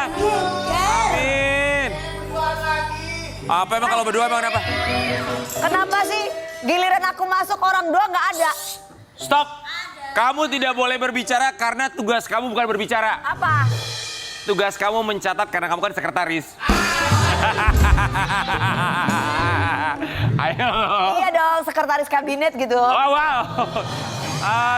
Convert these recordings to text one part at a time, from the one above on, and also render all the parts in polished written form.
Amin. Apa emang kalau berdua emang kenapa? Kenapa sih giliran aku masuk orang dua nggak ada? Stop. Kamu tidak boleh berbicara karena tugas kamu bukan berbicara. Apa? Tugas kamu mencatat karena kamu kan sekretaris. Ayo. Iya dong, sekretaris kabinet gitu. Oh, wow.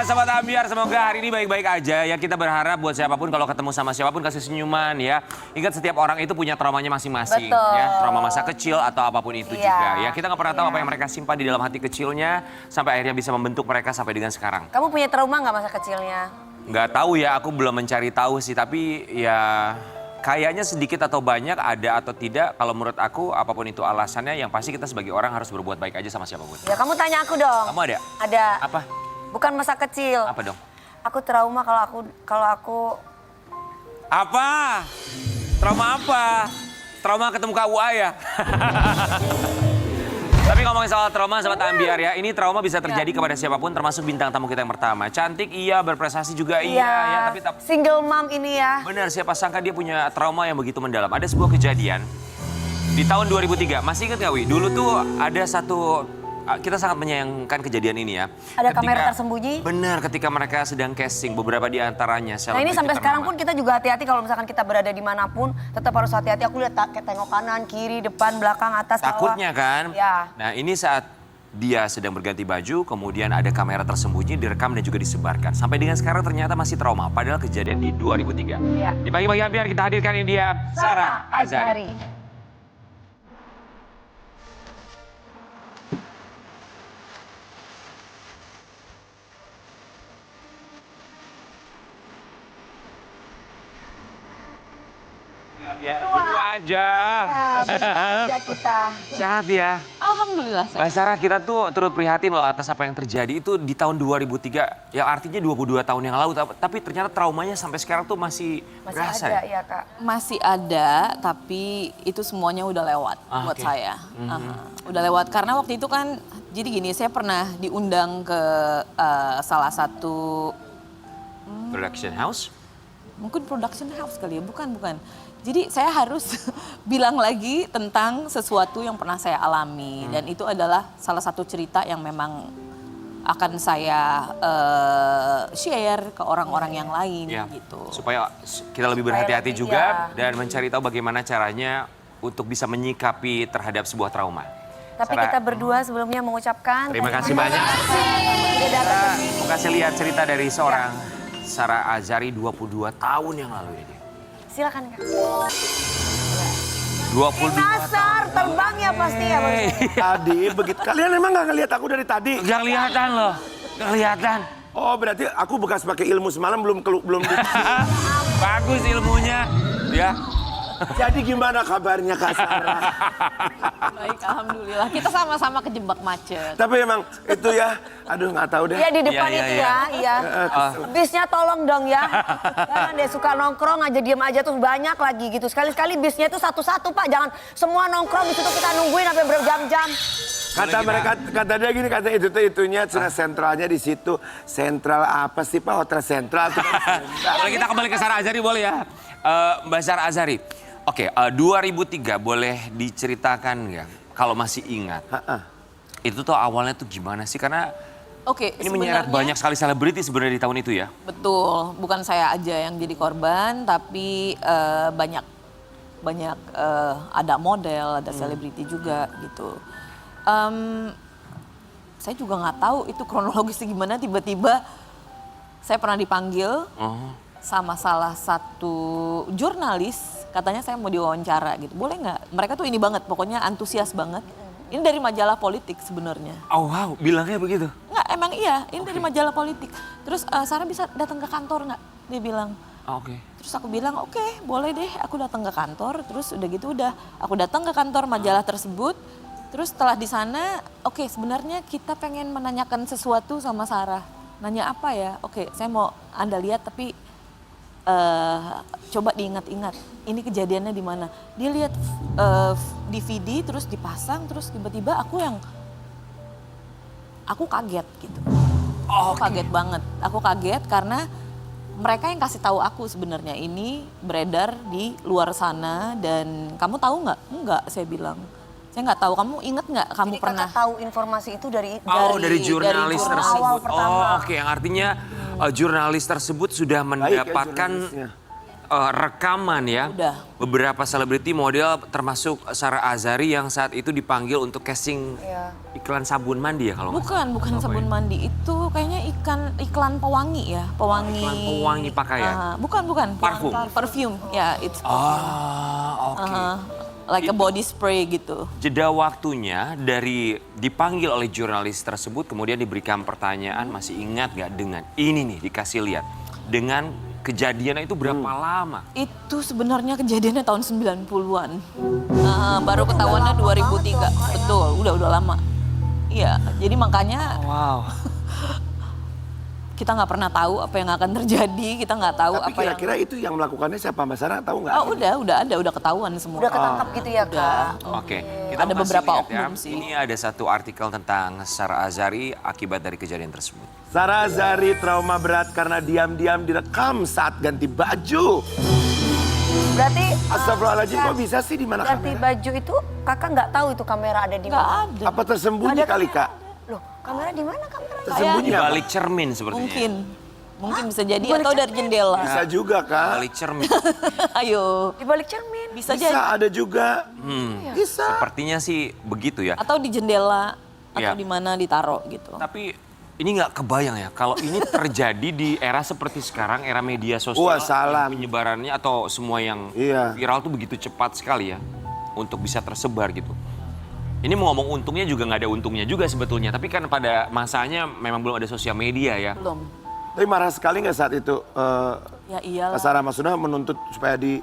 Sahabat Ambiar, semoga hari ini baik-baik aja ya. Kita berharap buat siapapun kalau ketemu sama siapapun kasih senyuman ya. Ingat setiap orang itu punya traumanya masing-masing ya. Trauma masa kecil atau apapun itu juga ya. Kita nggak pernah tahu apa yang mereka simpan di dalam hati kecilnya sampai akhirnya bisa membentuk mereka sampai dengan sekarang. Kamu punya trauma nggak masa kecilnya? Nggak tahu ya, aku belum mencari tahu sih. Tapi ya kayaknya sedikit atau banyak ada atau tidak. Kalau menurut aku apapun itu alasannya yang pasti kita sebagai orang harus berbuat baik aja sama siapapun. Ya kamu tanya aku dong. Kamu ada? Ada. Apa? Bukan masa kecil. Apa dong? Aku trauma kalau aku Apa? Trauma apa? Trauma ketemu KUA ya? Tapi ngomongin soal trauma, sahabat Ambiar ya, ini trauma bisa terjadi kepada siapapun termasuk bintang tamu kita yang pertama. Cantik iya, berprestasi juga iya ya, tapi single mom ini ya. benar, siapa sangka dia punya trauma yang begitu mendalam. Ada sebuah kejadian di tahun 2003, masih ingat gak Wi? Dulu tuh ada satu, kita sangat menyayangkan kejadian ini ya. Ada kamera tersembunyi? Benar, ketika mereka sedang casting, beberapa di antaranya. Nah ini sampai sekarang pun kita juga hati-hati kalau misalkan kita berada dimanapun, tetap harus hati-hati. Aku lihat tengok kanan, kiri, depan, belakang, atas, bawah. Takutnya kan? Ya. Nah ini saat dia sedang berganti baju, kemudian ada kamera tersembunyi, direkam dan juga disebarkan. Sampai dengan sekarang ternyata masih trauma, padahal kejadian di 2003. Ya. Di pagi-pagi Ambiar kita hadirkan ini dia, Sarah Azhari. Ya, dulu aja. Ya kita. Sehat ya. Alhamdulillah. Mbak Sarah, kita tuh turut prihatin loh atas apa yang terjadi itu di tahun 2003. Ya artinya 22 tahun yang lalu. Tapi ternyata traumanya sampai sekarang tuh masih berasa ada ya? ya Kak. Masih ada, tapi itu semuanya udah lewat buat oke. saya. Udah lewat karena waktu itu kan, jadi gini, saya pernah diundang ke salah satu, Production house? mungkin production house kali ya, bukan. Jadi saya harus bilang lagi tentang sesuatu yang pernah saya alami. Dan itu adalah salah satu cerita yang memang akan saya share ke orang-orang yang lain gitu. Supaya kita lebih berhati-hati juga dan mencari tahu bagaimana caranya untuk bisa menyikapi terhadap sebuah trauma. Tapi Sarah, kita berdua sebelumnya mengucapkan terima kasih banyak. Sudah datang ke sini. Mau kasih lihat cerita dari seorang Sarah Azhari 22 tahun yang lalu ini. Silakan Kak. 22 Nasar, terbang ya pasti ya Bang. Tadi begitu. Kalian emang nggak ngelihat aku dari tadi? Gak kelihatan loh, gak kelihatan. Oh berarti aku bekas pakai ilmu semalam belum. Bagus ilmunya, ya. Jadi gimana kabarnya Kak Sarah? Baik, alhamdulillah. Kita sama-sama kejebak macet. Tapi emang itu ya, aduh nggak tahu deh. Iya di depan Iya, itu iya. ya. Bisnya tolong dong ya. Jangan deh suka nongkrong aja diem aja tuh banyak lagi gitu. Sekali-sekali bisnya itu satu-satu Pak. Jangan semua nongkrong di situ kita nungguin sampai berjam-jam. Kata dia gini, kata itu tuh itunya cina sentralnya di situ. Sentral apa sih Pak? Hotel Sentral. Kalau kita kembali ke Sarah Azhari boleh ya? Mbak Sarah Azhari, oke 2003 boleh diceritakan nggak? Kalau masih ingat, itu tuh awalnya tuh gimana sih? Karena Oke, ini menyeret banyak sekali selebriti sebenarnya di tahun itu ya. Betul, bukan saya aja yang jadi korban, tapi banyak ada model, ada selebriti juga gitu. Saya juga nggak tahu itu kronologisnya gimana, tiba-tiba saya pernah dipanggil sama salah satu jurnalis, katanya saya mau diwawancara gitu. Boleh nggak? Mereka tuh ini banget, pokoknya antusias banget. Ini dari majalah politik sebenarnya. Oh wow, bilangnya begitu? Nggak, emang iya, ini dari majalah politik. Terus Sarah bisa datang ke kantor nggak? Dia bilang. Oke. Terus aku bilang oke, boleh deh aku datang ke kantor. Terus udah gitu aku datang ke kantor majalah tersebut. Terus setelah di sana, oke sebenarnya kita pengen menanyakan sesuatu sama Sarah. Nanya apa ya? Oke, saya mau Anda lihat tapi coba diingat-ingat. Ini kejadiannya di mana? Dia lihat DVD terus dipasang, terus tiba-tiba aku kaget gitu. Aku kaget banget. Aku kaget karena mereka yang kasih tahu aku sebenarnya ini beredar di luar sana dan kamu tahu nggak? Enggak, saya bilang. Saya nggak tahu. Kamu inget nggak? Kamu Jadi pernah? kakak tahu informasi itu dari Dari jurnalis jurnal. tersebut. Awal pertama. Oke, yang artinya jurnalis tersebut sudah Baik ya mendapatkan jurnalisnya. rekaman ya. Udah. Beberapa selebriti model termasuk Sarah Azhari yang saat itu dipanggil untuk casting Iya. iklan sabun mandi ya kalau nggak salah. Bukan sabun mandi itu kayaknya iklan pewangi ya, pewangi. Iklan pewangi pakaian? Bukan. Parfum? Perfume, ya it's Oke. like a body spray gitu. Jeda waktunya dari dipanggil oleh jurnalis tersebut kemudian diberikan pertanyaan masih ingat gak dengan ini nih dikasih lihat dengan kejadiannya itu berapa lama? Itu sebenarnya kejadiannya tahun 90-an. Baru ketahuannya 2003. Betul, udah lama. Iya, jadi makanya Wow. kita nggak pernah tahu apa yang akan terjadi, kita nggak tahu Tapi apa yang... kira-kira itu yang melakukannya siapa Mbak Sarah tahu nggak? Oh udah ketahuan semua. Udah ketangkap gitu ya Kak? Oke, kita Ada masih beberapa lihat oknum sih. Ini ada satu artikel tentang Sarah Azhari akibat dari kejadian tersebut. Sarah Azhari trauma berat karena diam-diam direkam saat ganti baju. Berarti Astagfirullahaladzim, kok bisa sih di mana ganti kamera? baju itu kakak nggak tahu itu kamera ada di Nggak mana? ada. Apa tersembunyi Ada kali kamera. Kak? Loh, kamera di mana kameranya? Tersembunyi Di apa? balik cermin sepertinya. Mungkin bisa jadi atau dari jendela. Bisa juga Kak. Balik cermin. Ayo, Di balik cermin. bisa Bisa jadi. ada juga. Bisa. Sepertinya sih begitu ya. Atau di jendela atau Iya. di mana ditaruh gitu. Tapi ini nggak kebayang ya kalau ini terjadi di era seperti sekarang, era media sosial. Wah, salam. Penyebarannya atau semua yang Iya. viral tuh begitu cepat sekali ya untuk bisa tersebar gitu. Ini mau ngomong untungnya juga nggak ada untungnya juga sebetulnya. Tapi kan pada masanya memang belum ada sosial media ya. Belum. Tapi marah sekali nggak saat itu Ya iyalah. Kak Sarah maksudnya menuntut supaya di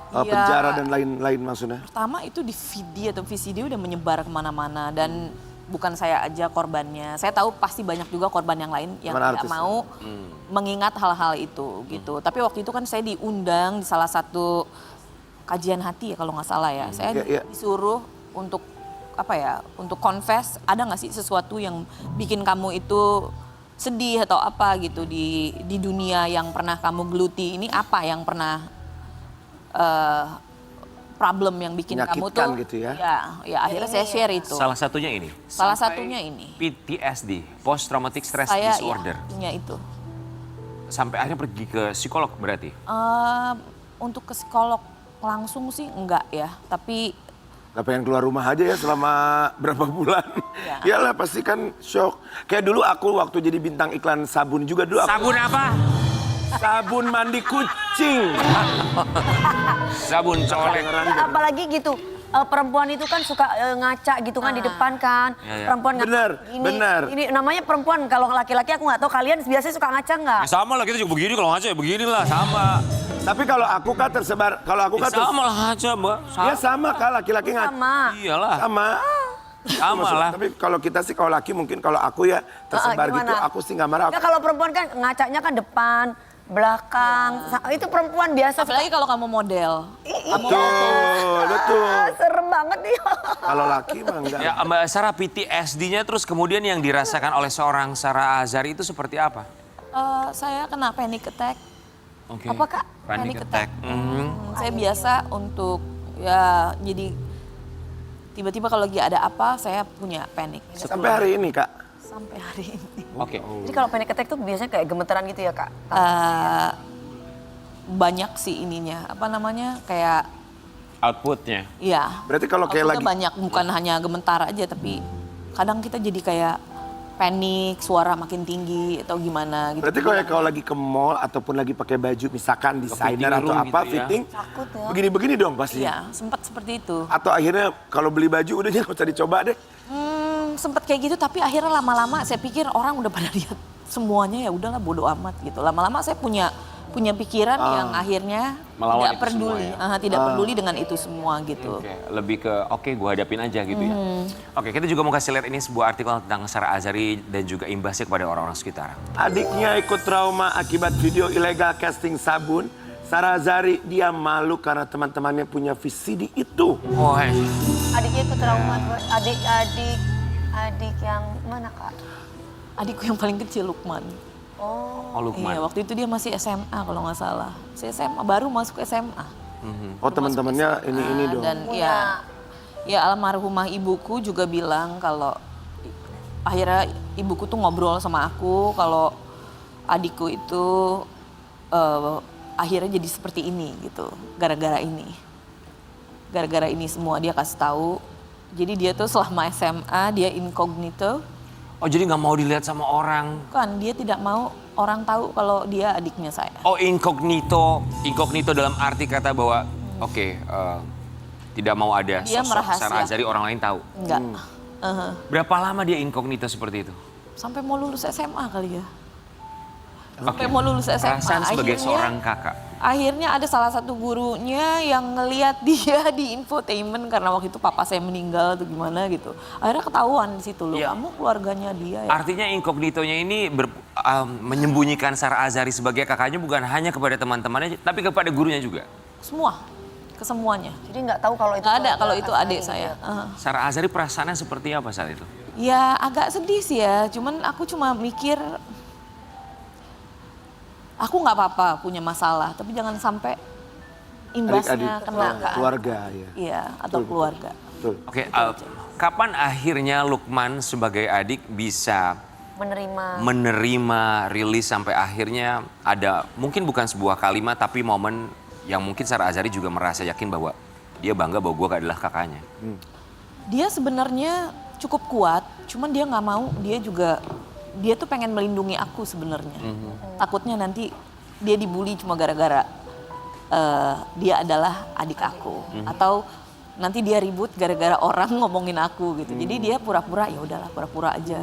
Iya. penjara dan lain-lain maksudnya? Pertama itu di video atau VCD udah menyebar kemana-mana dan bukan saya aja korbannya. Saya tahu pasti banyak juga korban yang lain yang Teman tidak artis. mau mengingat hal-hal itu gitu. Tapi waktu itu kan saya diundang di salah satu kajian hati ya kalau nggak salah ya. Saya Iya, iya. disuruh untuk apa ya? Untuk confess ada nggak sih sesuatu yang bikin kamu itu sedih atau apa gitu di dunia yang pernah kamu geluti ini apa yang pernah problem yang bikin kamu Menyakitkan tuh gitu ya? ya akhirnya saya share itu. Salah satunya ini. Salah Sampai satunya ini. PTSD, Post Traumatic Stress Saya Disorder. ya, punya itu. Sampai akhirnya pergi ke psikolog berarti. Untuk ke psikolog langsung sih enggak ya, tapi Gak pengen keluar rumah aja ya selama berapa bulan. Iya. Iyalah pasti kan shock. Kayak dulu aku waktu jadi bintang iklan sabun juga dulu. Sabun apa? Sabun mandi kucing. Sabun colek. Apalagi gitu, perempuan itu kan suka ngaca gitu kan di depan kan. Iya, iya. Perempuan ngaca. Benar, Ini, benar. Ini namanya perempuan, kalau laki-laki aku nggak tahu, kalian biasanya suka ngaca nggak? Ya sama lah kita juga begini kalau ngaca ya beginilah sama. Tapi kalau aku kan tersebar, kalau aku kan Sama lah ngaca mbak. ya sama kak laki-laki nggak Sama. Iyalah. sama. Sama Maksud- lah. Tapi kalau kita sih kalau laki mungkin kalau aku ya tersebar gitu gimana? aku sih nggak marah. Nggak, kalau perempuan kan ngacanya kan depan, belakang. Itu perempuan biasa. apalagi kalau kamu model. Betul, betul. Serem banget nih. Kalau laki mah enggak. Ya Mbak Sarah, PTSD-nya terus kemudian yang dirasakan oleh seorang Sarah Azhari itu seperti apa? Saya kena panic attack. Oke. Apa, Kak? Panic attack. Saya biasa untuk ya jadi tiba-tiba kalau lagi ada apa saya punya panic Sampai hari ini kak. sampai hari ini. Oke. Jadi kalau panic attack tuh biasanya kayak gemeteran gitu ya Kak? Banyak sih ininya apa namanya kayak Outputnya. ya. Berarti kalau kayak outputnya lagi banyak bukan hanya gemetar aja tapi kadang kita jadi kayak panik, suara makin tinggi atau gimana gitu. berarti kalau lagi ke mall ataupun lagi pakai baju misalkan desainer fitting atau room apa gitu ya. fitting Takut ya. begini-begini dong pasti. Iya, sempat seperti itu. Atau akhirnya kalau beli baju udah nggak usah dicoba deh. Sempat kayak gitu tapi akhirnya lama-lama saya pikir orang udah pada lihat semuanya ya udahlah bodo amat gitu. Lama-lama saya punya pikiran yang akhirnya Melawan tidak itu peduli, semua tidak peduli dengan itu semua gitu. Oke, lebih ke oke gue hadapin aja gitu ya. Oke, kita juga mau kasih lihat ini sebuah artikel tentang Sarah Azhari dan juga imbasnya kepada orang-orang sekitar. Adiknya ikut trauma akibat video ilegal casting sabun. Sarah Azhari dia malu karena teman-temannya punya VCD itu. Oh, Adiknya ikut trauma, adik yang mana Kak? Adikku yang paling kecil Lukman. Oh, Lukman. Iya, waktu itu dia masih SMA kalau nggak salah. Si SMA, baru masuk SMA. Oh teman-temannya ini dong. Dan ya almarhumah ibuku juga bilang kalau akhirnya ibuku tuh ngobrol sama aku kalau adikku itu akhirnya jadi seperti ini gitu, gara-gara ini. Gara-gara ini semua dia kasih tahu. Jadi dia tuh selama SMA dia incognito. Oh jadi nggak mau dilihat sama orang. Kan dia tidak mau orang tahu kalau dia adiknya saya. Oh incognito dalam arti kata bahwa tidak mau ada Dia sosok merahasiakan. Sarah Azhari orang lain tahu. Enggak. Berapa lama dia incognito seperti itu? Sampai mau lulus SMA kali ya. Sampai mau lulus SMA. Perasaan sebagai seorang kakak. Akhirnya ada salah satu gurunya yang ngelihat dia di infotainment karena waktu itu papa saya meninggal atau gimana gitu. Akhirnya ketahuan di situ loh, Iya. kamu keluarganya dia ya. Artinya incognitonya ini menyembunyikan Sarah Azhari sebagai kakaknya bukan hanya kepada teman-temannya, tapi kepada gurunya juga. Semua, kesemuanya. Jadi nggak tahu kalau itu. Nggak ada kalau keluarga itu Azhari adik saya. gitu. Sarah Azhari perasaannya seperti apa saat itu? Ya agak sedih sih ya, cuman aku cuma mikir aku nggak apa-apa punya masalah, tapi jangan sampai imbasnya Adik-adik, kena ke keluarga ya. Iya, atau keluarga. Betul. Oke, kapan akhirnya Lukman sebagai adik bisa menerima rilis sampai akhirnya ada mungkin bukan sebuah kalimat tapi momen yang mungkin Sarah Azhari juga merasa yakin bahwa dia bangga bahwa gue adalah kakaknya. Dia sebenarnya cukup kuat, cuman dia nggak mau, dia tuh pengen melindungi aku sebenarnya. Takutnya nanti dia dibully cuma gara-gara dia adalah adik aku, atau nanti dia ribut gara-gara orang ngomongin aku gitu. Jadi dia pura-pura, ya udahlah pura-pura aja.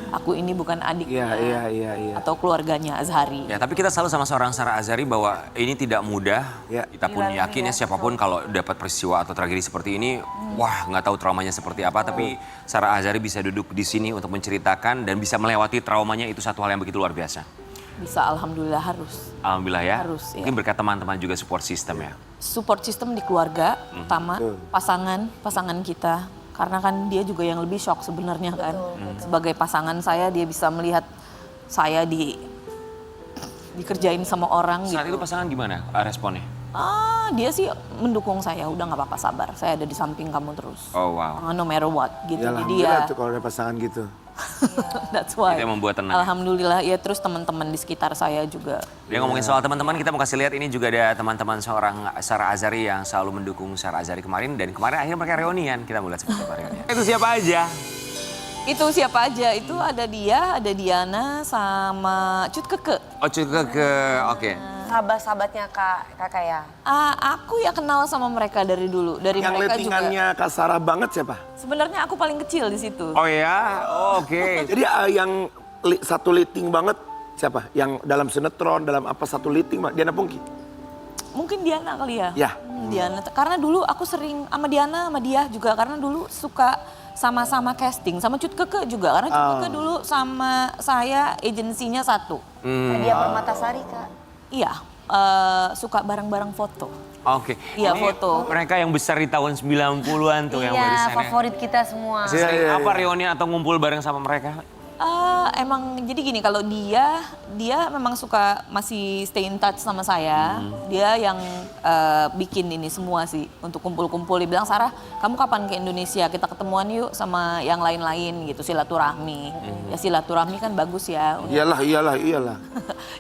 Aku ini bukan adiknya Iya. atau keluarganya Azhari. Ya, tapi kita selalu sama seorang Sarah Azhari bahwa ini tidak mudah. Ya. Kita pun yakin ya siapapun kalau dapat peristiwa atau tragedi seperti ini, wah nggak tahu traumanya seperti apa. Tapi Sarah Azhari bisa duduk di sini untuk menceritakan dan bisa melewati traumanya itu satu hal yang begitu luar biasa. Bisa, alhamdulillah harus. Alhamdulillah ya. Harus, ya. Mungkin berkat teman-teman juga support system ya. Support system di keluarga, utama pasangan kita. Karena kan dia juga yang lebih shock sebenarnya kan. Sebagai pasangan saya dia bisa melihat saya dikerjain sama orang Saat gitu. itu pasangan gimana responnya? Dia sih mendukung saya, udah nggak apa-apa sabar. Saya ada di samping kamu terus. Oh wow. No matter what gitu. Ya Jadi alhamdulillah ya tuh kalau ada pasangan gitu. that's why. Itu yang membuat tenang. Alhamdulillah ya, terus teman-teman di sekitar saya juga. Dia ngomongin soal teman-teman, kita mau kasih lihat ini juga ada teman-teman seorang Sarah Azhari yang selalu mendukung Sarah Azhari kemarin. Dan kemarin akhirnya mereka reunian, kita mau lihat seperti apa reunian. Itu siapa aja? Itu siapa aja? Itu ada dia, ada Diana, sama Cut Keke. Oh ke oke. Sahabat-sahabatnya kakak ya. Aku ya kenal sama mereka dari dulu, dari Yang mereka juga. lettingannya Kak Sarah banget siapa? Sebenarnya aku paling kecil di situ. Oh ya, oh, oke. Jadi yang satu letting banget siapa? Yang dalam sinetron, dalam apa satu letting banget? Diana Pungki? Mungkin Diana kali ya. Ya. Diana, karena dulu aku sering sama Diana, sama dia juga, karena dulu suka sama-sama casting, sama Cut Keke juga, karena Cut Keke dulu sama saya agensinya satu. Dia Permatasari kak. Iya, suka bareng-bareng foto. Oke. Iya, Ini foto. Mereka yang besar di tahun 90-an tuh yang Iya, barisannya. favorit kita semua. Sering Iya, apa reuni atau ngumpul bareng sama mereka? Emang jadi gini, kalau dia memang suka masih stay in touch sama saya. Dia yang bikin ini semua sih untuk kumpul-kumpul. Dia bilang, Sarah, kamu kapan ke Indonesia? Kita ketemuan yuk sama yang lain-lain gitu, silaturahmi. Ya silaturahmi kan bagus ya. Iyalah.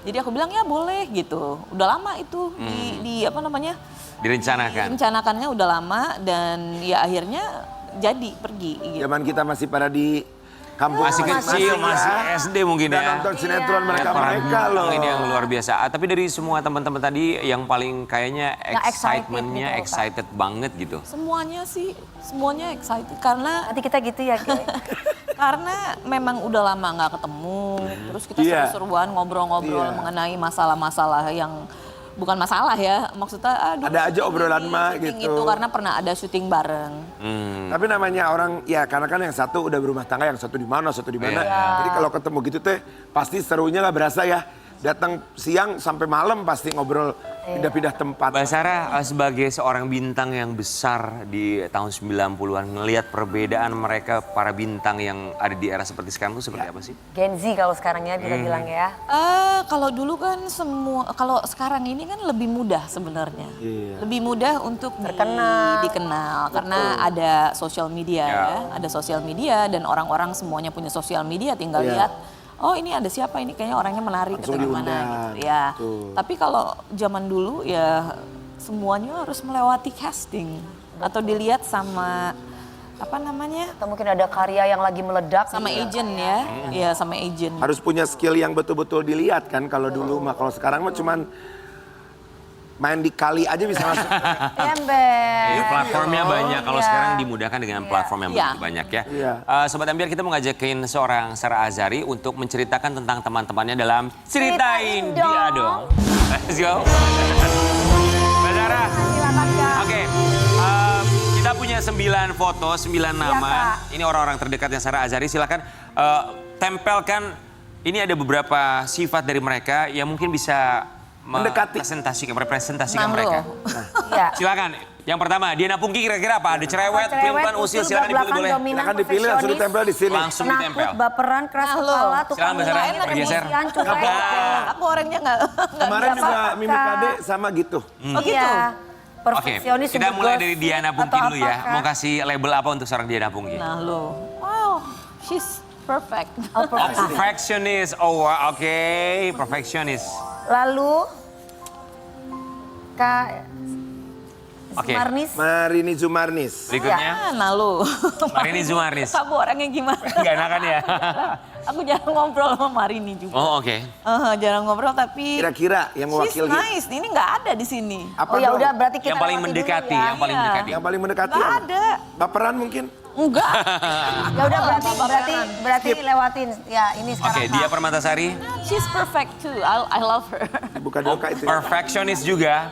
Jadi aku bilang ya boleh gitu. Udah lama itu di apa namanya? Direncanakan. Rencanakannya udah lama dan ya akhirnya jadi pergi gitu. Zaman kita masih pada di kampung. Masih kecil, masih SD mungkin Dan ya. nonton sinetron Lihat mereka loh. Ini yang luar biasa. Tapi dari semua teman-teman tadi yang paling kayaknya Yang excited excitementnya gitu, Kak. excited banget gitu. Semuanya excited karena Nanti kita gitu ya. karena memang udah lama nggak ketemu. Terus kita Iya. seru-seruan ngobrol-ngobrol Iya. mengenai masalah-masalah yang bukan masalah ya, maksudnya dulu Ada aja obrolan syuting mah syuting gitu. itu karena pernah ada syuting bareng. Tapi namanya orang, ya karena kan yang satu udah berumah tangga, yang satu di mana, satu di mana. Iya. Jadi kalau ketemu gitu teh, pasti serunya nggak berasa ya. datang siang sampai malam pasti ngobrol pindah-pindah tempat. Mbak Sarah sebagai seorang bintang yang besar di tahun 90-an, ngelihat perbedaan mereka para bintang yang ada di era seperti sekarang itu seperti apa sih? Gen Z kalau sekarang ya kita bilang ya. Kalau dulu kan kalau sekarang ini kan lebih mudah sebenarnya. Lebih mudah untuk dikenal karena ada sosial media ya. Ada sosial media dan orang-orang semuanya punya sosial media, tinggal lihat oh ini ada siapa ini kayaknya orangnya menarik atau gimana gitu ya. Tapi kalau zaman dulu ya semuanya harus melewati casting atau dilihat sama apa namanya? Atau mungkin ada karya yang lagi meledak. Sama agent ya. Iya sama agent. Harus punya skill yang betul-betul dilihat kan kalau dulu mah, kalau sekarang mah cuman main di kali aja bisa masuk. Ember. Ya, platformnya banyak. Kalau sekarang dimudahkan dengan platform yang begitu banyak ya. Sobat Ambiar, kita mau ngajakin seorang Sarah Azhari untuk menceritakan tentang teman-temannya dalam Ceritain Dia Dong. Let's go. Mbak Sarah. Silakan Kak. Oke. Kita punya 9 foto, 9 nama. Ini orang-orang terdekatnya Sarah Azhari. Silakan tempelkan. Ini ada beberapa sifat dari mereka yang mungkin bisa merepresentasikan mereka. Iya. Silakan. Yang pertama, Diana Pungki kira-kira apa? Ada cerewet, pelin-pelan, usil, silakan dipilih boleh. Silakan dipilih, langsung ditempel di sini. Langsung ditempel. Penakut, baperan, keras kepala, tukang Silakan, Mbak Sarah, ngomong, bergeser. emosian, cuek. Aku orangnya nggak Kemarin bisa juga Kak. Mimi Kade sama gitu. Oh gitu. Iya. Oke, Perfeksionis. kita mulai dari gosip, Diana Pungki atau dulu apa, ya. Kak? Mau kasih label apa untuk seorang Diana Pungki? Nah lo, wow, she's perfect. Oh, Oh, perfectionist. Oh, oke. Perfectionist. Lalu Kak Oke. Marnis. Marini Zumarnis. Berikutnya, Nah lo. Marini Zumarnis. Kamu orangnya gimana? Gak enakan ya? Aku jarang ngobrol sama Marini juga. Oh, oke. Jarang ngobrol tapi Kira-kira yang she's mewakili. nice. Ini nggak ada di sini. Apa Oh ya dong? udah berarti kita Yang paling lewati dulu mendekati, ya. yang paling Iya. mendekati. Yang paling mendekati Nggak apa? ada. Baperan mungkin? Enggak. Ya udah berarti lewatin. Ya ini sekarang. Oke, Kak. Dia Permatasari. She's perfect too. I love her. Dibuka Oh, dulu Kak itu. perfectionist juga.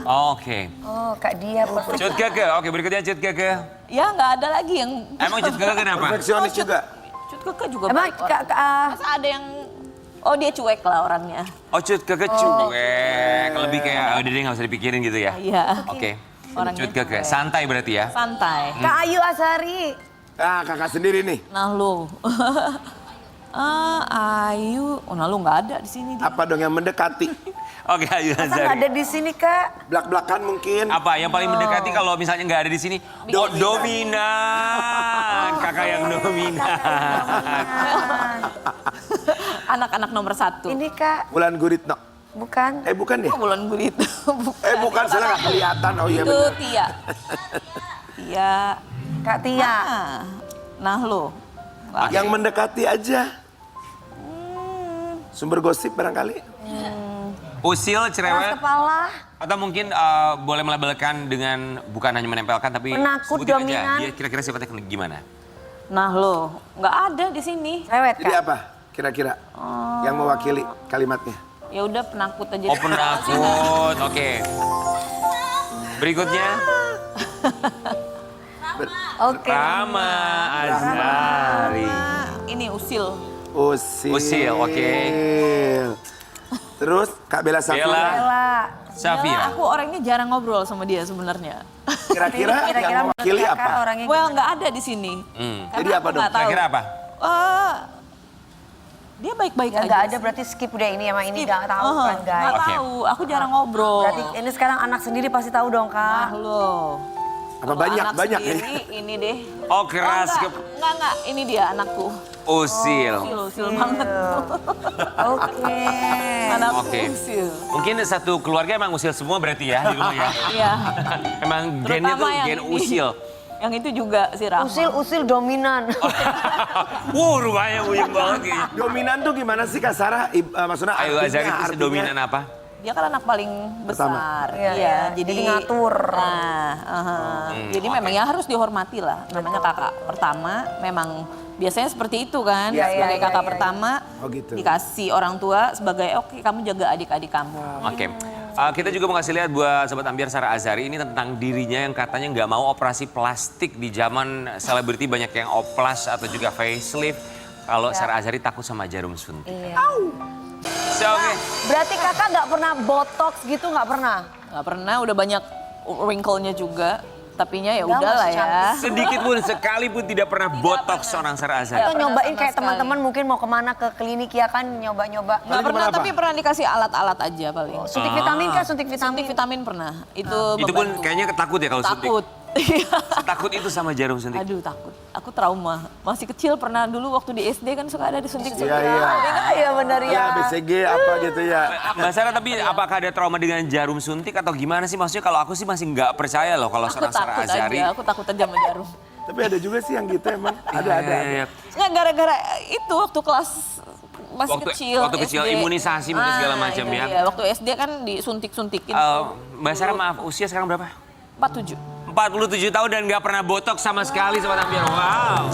Oh, oke. Oh Kak Dia perfect. Cut Keke. Oke, berikutnya Cut Keke. Ya nggak ada lagi yang. Emang Cut Keke kenapa? Perfeksionis juga. Cut Keke juga Emang baik Kak, orang. Masa ada yang oh dia cuek lah orangnya. Oh, Cut Keke cuek. Lebih kayak, udah deh nggak usah dipikirin gitu ya. Iya. Oke. Orangnya Cut Keke. cuek. Santai berarti ya. Santai. Kak Ayu Azhari. Ah, kakak sendiri nih. Nah lo. Ayu. Oh nah lo nggak ada di sini dia. Apa dong yang mendekati? Oke, Ayu Kan Azhari. ada di sini Kak. Belak-belakan mungkin. Apa yang paling mendekati kalau misalnya nggak ada di sini? Dominan. Kakak yang dominan. Anak-anak nomor 1. Ini Kak, Wulan Guritno. bukan. Bukan ya? Bulan Gurit. Bukan, saya nggak kelihatan. Oh iya Itu benar. Tia. Tia. Kak Tia. Nah lo. Yang mendekati aja. Sumber gosip barangkali. Usil, Keras cerewet. kepala. Atau mungkin boleh melabelkan dengan bukan hanya menempelkan tapi Penakut, sebutin aja. dominan. Dia kira-kira sifatnya gimana? Nah lo. Nggak ada di sini. Cerewet Jadi Kak. apa kira-kira yang mewakili kalimatnya? Ya udah penakut aja. Oh, penakut. Oke. Berikutnya, Oke. Rama Azhari. Ini usil. Usil. Usil, oke. Terus Kak Bella Safira. Bella. Bella. Safira. Aku orangnya jarang ngobrol sama dia sebenarnya. Kira-kira yang mewakili menurut Kakak apa? orangnya Well gimana? nggak ada di sini. Karena Jadi aku apa dong? nggak tahu. Kira-kira apa? Dia baik-baik Ya aja. nggak ada sih. berarti skip udah ini sama ini nggak tahu Uh-huh. kan guys. Nggak Oke. tahu. Aku jarang ngobrol. Berarti ini sekarang anak sendiri pasti tahu dong Ah Kak. lo. Apa Kalau banyak? anak Banyak ya? sendiri, ini deh. Oh, keras ke Enggak. Ini dia anakku. usil. Usil banget. Oke. Anakku Oke. usil. Mungkin satu keluarga emang usil semua berarti ya di rumah ya. Iya. Emang gennya Terutama tuh yang gen ini. usil. Yang itu juga si Rahma. Usil dominan. Rumahnya buyung banget kayaknya. Dominan tuh gimana sih Kak Sarah? Maksudnya Ayu artinya- Azhari itu artinya- sedominan apa? Dia kan anak paling besar. Iya, iya. Jadi ngatur. Nah, jadi memang ya harus dihormati lah. Namanya kakak pertama memang biasanya seperti itu kan. Iya, Sebagai iya, kakak iya, pertama Oh, gitu. dikasih orang tua sebagai oke kamu jaga adik-adik kamu. Oke. Kita juga mau kasih lihat buat Sobat Ambiar Sarah Azhari ini tentang dirinya yang katanya nggak mau operasi plastik di zaman selebriti banyak yang oplas atau juga facelift. Kalau Sarah Azhari takut sama jarum suntik. Iya. Oke. Berarti kakak nggak pernah botox gitu, nggak pernah? Nggak pernah, udah banyak wrinkle-nya juga. Tapinya ya Udah, udahlah masih ya. cantik. Sedikit pun, sekalipun tidak pernah botox seorang Sarah Azhari. Atau nyobain sama kayak sekali. teman-teman mungkin mau kemana ke klinik ya kan nyoba-nyoba. Nggak pernah, apa? tapi pernah dikasih alat-alat aja paling. Suntik vitamin kan, suntik vitamin. Suntik vitamin pernah. Itu Itu pun membantu. kayaknya takut ya kalau suntik. Takut. Takut itu sama jarum suntik. Aduh takut. Aku trauma. Masih kecil pernah dulu waktu di SD kan suka ada disuntik-suntik. Iya. Iya benar Ya, ya. BCG apa gitu ya. Mbak Sarah, tapi apakah ada trauma dengan jarum suntik atau gimana sih? Maksudnya kalau aku sih masih nggak percaya loh kalau Aku seorang Sarah takut Azhari. aja, aku takut aja sama jarum. Tapi ada juga sih yang gitu emang. Ada. Iya. Nggak, gara-gara itu waktu kelas masih kecil. Waktu kecil SD. imunisasi mungkin segala macam iya, ya. Iya, waktu SD kan disuntik-suntikin. Mbak Sarah maaf, usia sekarang berapa? 47. 47 tahun dan nggak pernah botox sama sekali Sobat Ambiar. Wow.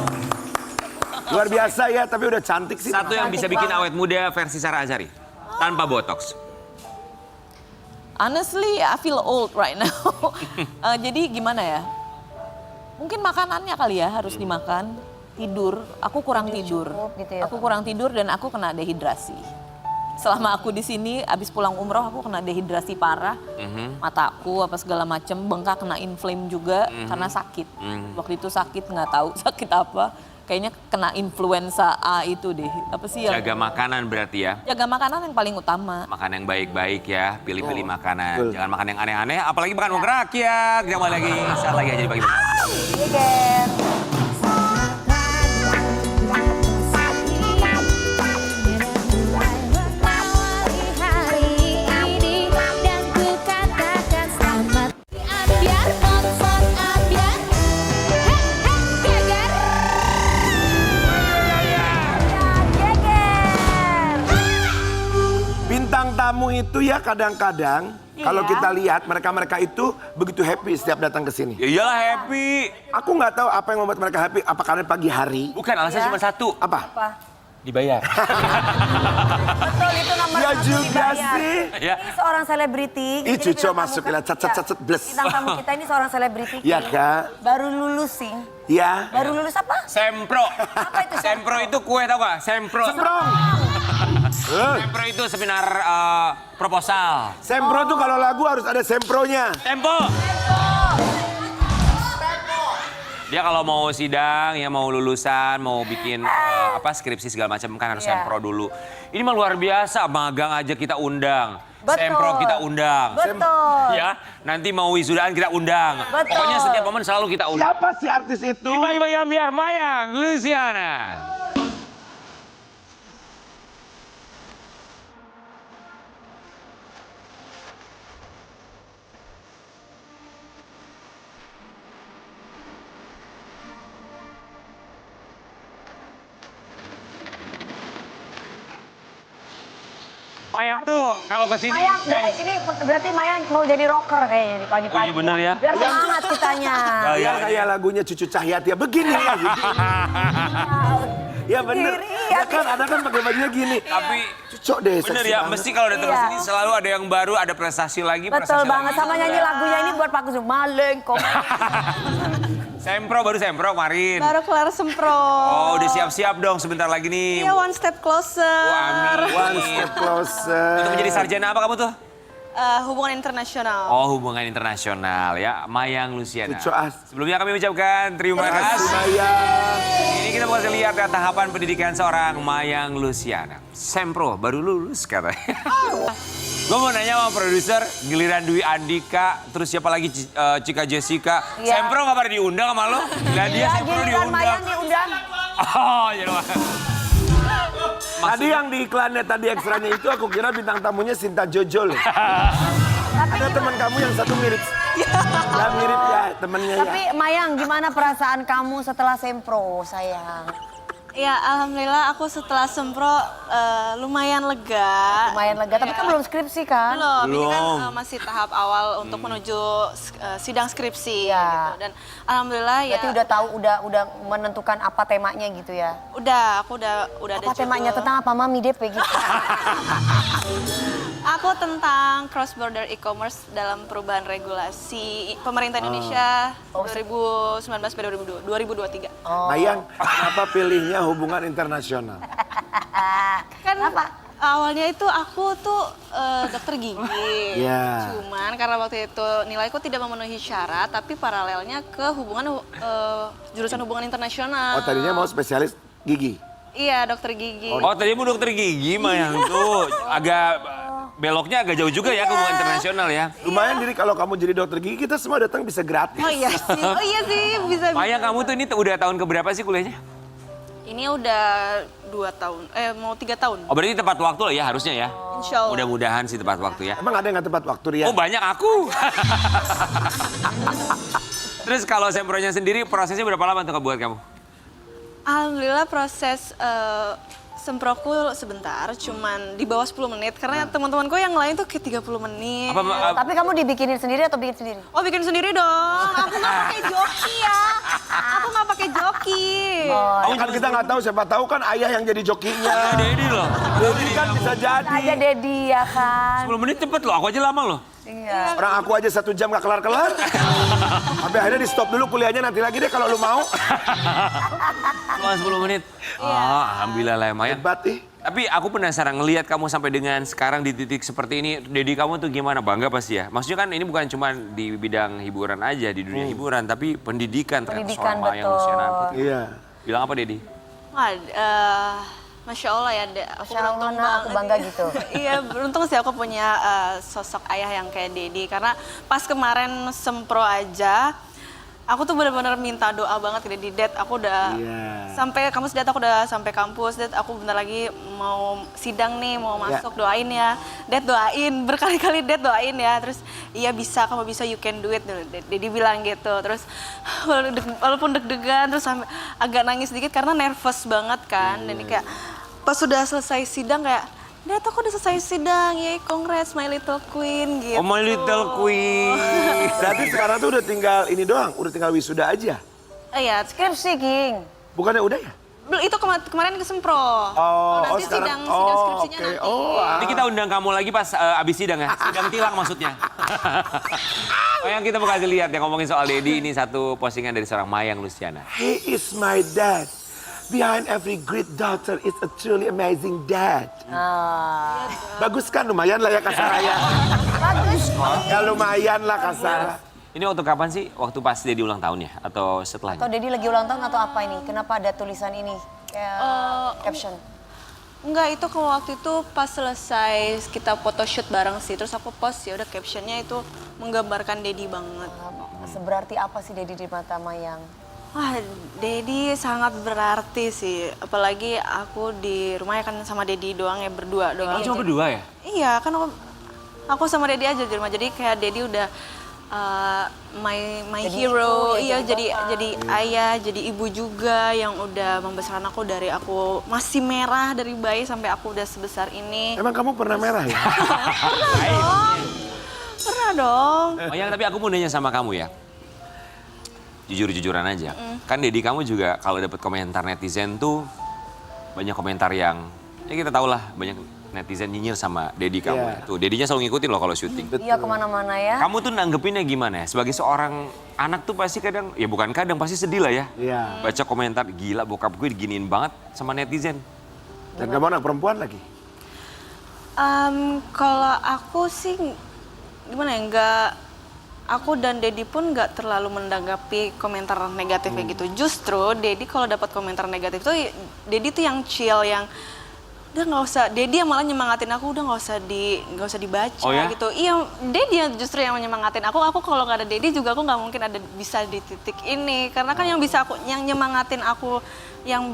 Luar biasa ya, tapi udah cantik sih. Satu yang bisa bikin awet muda versi Sarah Azhari. Tanpa botox. Honestly, I feel old right now. Jadi gimana ya? Mungkin makanannya kali ya harus dimakan. Tidur, aku kurang tidur. cukup gitu ya, Aku kurang tidur dan aku kena dehidrasi. Selama aku di sini, abis pulang umroh aku kena dehidrasi parah. Mataku apa segala macem, bengkak, kena inflame juga karena sakit. Waktu itu sakit, nggak tahu sakit apa. Kayaknya kena influenza A itu deh. Apa sih yang... Jaga makanan berarti ya. Jaga makanan yang paling utama. Makan yang baik-baik ya, pilih-pilih makanan. Betul. Jangan makan yang aneh-aneh, apalagi makan uang rakyat. Jangan lagi, saat lagi aja dibagi. Iya, Ger. Bintang tamu itu ya kadang-kadang kalau kita lihat mereka-mereka itu begitu happy setiap datang ke sini. Ya iyalah happy. Aku nggak tahu apa yang membuat mereka happy. Apa karena pagi hari? Bukan, alasan cuma satu. Apa? Apa? Dibayar. Betul, itu nomor Ya satu juga dibayar. sih. Ya. Ini seorang selebriti. Ih, Jadi Cuco bintang tamu masuk, kan- lihat, cet, bless. Bintang tamu kita ini seorang selebriti. Iya, Ki. Kak. Baru lulus sih. Ya. Baru lulus apa? Sempro. Apa itu Sempro itu kue tau gak? Sempro. Semprong. Sempro itu seminar proposal. Sempro tuh kalau lagu harus ada sempronya. Tempo. Dia kalau mau sidang, ya mau lulusan, mau bikin apa skripsi segala macam kan harus Iya. sempro dulu. Ini mah luar biasa, magang aja kita undang. Betul. Sempro kita undang. Betul. Ya, nanti mau wisudaan kita undang. Betul. Pokoknya setiap momen selalu kita undang. Siapa sih artis itu? Mayang, Luciana. Mayang tuh kalau kesini. Mayang, ini berarti Mayang mau jadi rocker kayaknya di pagi-pagi. Oh, iya benar ya. Biar semangat kitanya. Ya, kayak lagunya Cucu Cahyati ya begini ya. Ya bener. Ya kan ada kan pakai bajunya gini. Tapi Cucok deh. bener seksi ya, banget. mesti kalau datang ke Iya. sini selalu ada yang baru, ada prestasi lagi, Betul prestasi banget, lagi. sama nyanyi lagunya ini buat Pak Kusum. Maleng kok. Sempro, baru sempro kemarin. Baru kelar sempro. Oh, udah siap-siap dong sebentar lagi nih. Iya, one step closer. Wah, amin. One step closer. Untuk menjadi sarjana apa kamu tuh? Hubungan internasional. Oh, hubungan internasional ya, Mayang Luciana. Cucu as. Sebelumnya kami ucapkan terima kasih. Mayang. Ini kita mau lihat ya, tahapan pendidikan seorang Mayang Luciana. Sempro, baru lulus katanya. Gue mau nanya sama produser, giliran Dwi Andika, terus siapa lagi Cika Jessica. Iya. Sempro gak pada diundang sama lo? Nah dia Sempro Giliran Mayang diundang. diundang. Oh, jadi Tadi yang di iklannya tadi ekstranya itu aku kira bintang tamunya Sinta Jojo loh. Ada teman kamu yang satu mirip. Ya mirip ya temennya Tapi ya. Mayang, gimana perasaan kamu setelah sempro, sayang? Ya, alhamdulillah aku setelah sempro lumayan lega. Lumayan lega, tapi kan belum skripsi kan? Belum, ini kan Belum. masih tahap awal untuk menuju sidang skripsi. Iya. Gitu. Dan alhamdulillah ya. Berarti udah tahu, udah menentukan apa temanya gitu ya? Aku udah ada Apa temanya, judul. tentang apa Mami Dep gitu? Aku tentang cross border e-commerce dalam perubahan regulasi pemerintah Indonesia 2019-2023. Oh. Mayang, kenapa pilihnya hubungan internasional? Kan Kenapa? Awalnya itu aku tuh dokter gigi. Iya. Cuman karena waktu itu nilaiku tidak memenuhi syarat, tapi paralelnya ke jurusan hubungan internasional. Oh tadinya mau spesialis gigi? Iya, dokter gigi. Oh tadi mau dokter gigi Mayang tuh agak beloknya agak jauh juga ya ke hubungan internasional ya. Lumayan diri kalau kamu jadi dokter gigi kita semua datang bisa gratis. Oh iya sih, bisa. Mayang kamu tuh ini udah tahun keberapa sih kuliahnya? Ini udah 2 tahun, mau 3 tahun. Oh berarti tepat waktu lah ya harusnya ya. Insya Allah. Mudah-mudahan sih tepat waktu ya. Emang ada yang nggak tepat waktu Ria? Oh banyak aku. Terus kalau sempronya sendiri prosesnya berapa lama tuh buat kamu? Alhamdulillah proses semproku sebentar, cuman di bawah 10 menit. Karena teman-temanku yang lain tuh kayak 30 menit. Tapi kamu dibikinin sendiri atau bikin sendiri? Oh bikin sendiri dong, aku nggak pakai joki ya. Aku nggak pakai joki. Oh, kan kita nggak tahu, siapa tahu kan ayah yang jadi jokinya. Dedi loh. Jadi kan bisa jadi. Aja Dedi ya kan. 10 menit cepet loh, aku aja lama loh. Iya. Orang aku aja 1 jam gak kelar-kelar. Sampai akhirnya di stop dulu kuliahnya, nanti lagi deh kalau lu mau. Cuma 10 menit. Oh, alhamdulillah lah Mayang. Hebat nih. Tapi aku penasaran ngelihat kamu sampai dengan sekarang di titik seperti ini, Dedi kamu tuh gimana? Bangga pasti ya? Maksudnya kan ini bukan cuma di bidang hiburan aja, di dunia hiburan, tapi pendidikan ternyata Pendidikan, seorang Mayang betul. Luciana Putri. Iya. Bilang apa Dedi? Wah, Masya Allah ya, aku Masya Allah, beruntung Nak, aku banget. bangga gitu. Iya, beruntung sih aku punya sosok ayah yang kayak Dedi. Karena pas kemarin sempro aja, aku tuh benar-benar minta doa banget ke Dedi. Dad, aku udah sampai kampus, Dad, aku udah sampai kampus. Dad, aku bentar lagi mau sidang nih, mau masuk, doain ya. Dad, doain, berkali-kali Dad doain ya. Terus, iya bisa, kamu bisa, you can do it. Dedi bilang gitu. Terus, walaupun deg-degan, terus sampai agak nangis sedikit karena nervous banget kan. Dan ini kayak, pas sudah selesai sidang kayak, Dad, aku udah selesai sidang, yay, congrats my little queen, gitu. Oh my little queen. Berarti sekarang tuh udah tinggal ini doang, udah tinggal wisuda aja. Iya, Skripsi, King. Bukannya udah ya? itu kemarin ke Sempro. sekarang. Nanti sidang skripsinya oke. nanti. Nanti kita undang kamu lagi pas abis sidang ya, sidang tilang maksudnya. Oh yang kita mau kasih lihat yang ngomongin soal Dedi, ini satu postingan dari seorang Mayang Luciana. He is my dad. Behind every great daughter is a truly amazing dad. Bagus kan, lumayan lah ya kasar ya. Bagus. Ya lumayan lah kasar. Ini waktu kapan sih? Waktu pas Dedi ulang tahun ya? Atau setelahnya? Atau Dedi lagi ulang tahun atau apa ini? Kenapa ada tulisan ini? Kayak caption. Enggak, itu kalau waktu itu pas selesai kita photoshoot bareng sih. Terus aku post ya udah captionnya itu menggambarkan Dedi banget. Seberarti apa sih Dedi di mata Mayang? Wah, Dedi sangat berarti sih. Apalagi aku di rumahnya kan sama Dedi doang ya, berdua doang. Oh, cuma berdua ya? Iya, kan aku sama Dedi aja di rumah. Jadi kayak Dedi udah my Jadi hero. ibu, ya, Iya, jadi jadi ayah, jadi ibu juga yang udah membesarkan aku dari aku masih merah dari bayi sampai aku udah sebesar ini. Emang kamu pernah merah ya? Pernah dong. Mayang, tapi aku mau nanya sama kamu ya. Jujur-jujuran aja. Kan Dedi kamu juga kalau dapat komentar netizen tuh banyak komentar yang ya kita tahu lah banyak netizen nyinyir sama Dedi kamu. Iya. Tuh Dedinya selalu ngikutin loh kalau syuting. Iya kemana-mana ya. Kamu tuh nanggepinnya gimana ya? Sebagai seorang anak tuh pasti kadang, ya bukan kadang, pasti sedih lah ya. Iya. Baca komentar, gila bokap gue diginiin banget sama netizen. Dan kamu anak perempuan lagi? Kalau aku sih gimana ya, aku dan Dedi pun nggak terlalu menanggapi komentar negatif kayak gitu. Justru Dedi kalau dapat komentar negatif tuh, Dedi tuh yang chill, yang udah nggak usah. Dedi yang malah nyemangatin aku, udah nggak usah dibaca. Oh ya? Gitu. Iya, Dedi yang justru yang menyemangatin aku. Aku kalau nggak ada Dedi juga aku nggak mungkin bisa di titik ini. Karena kan yang nyemangatin aku, yang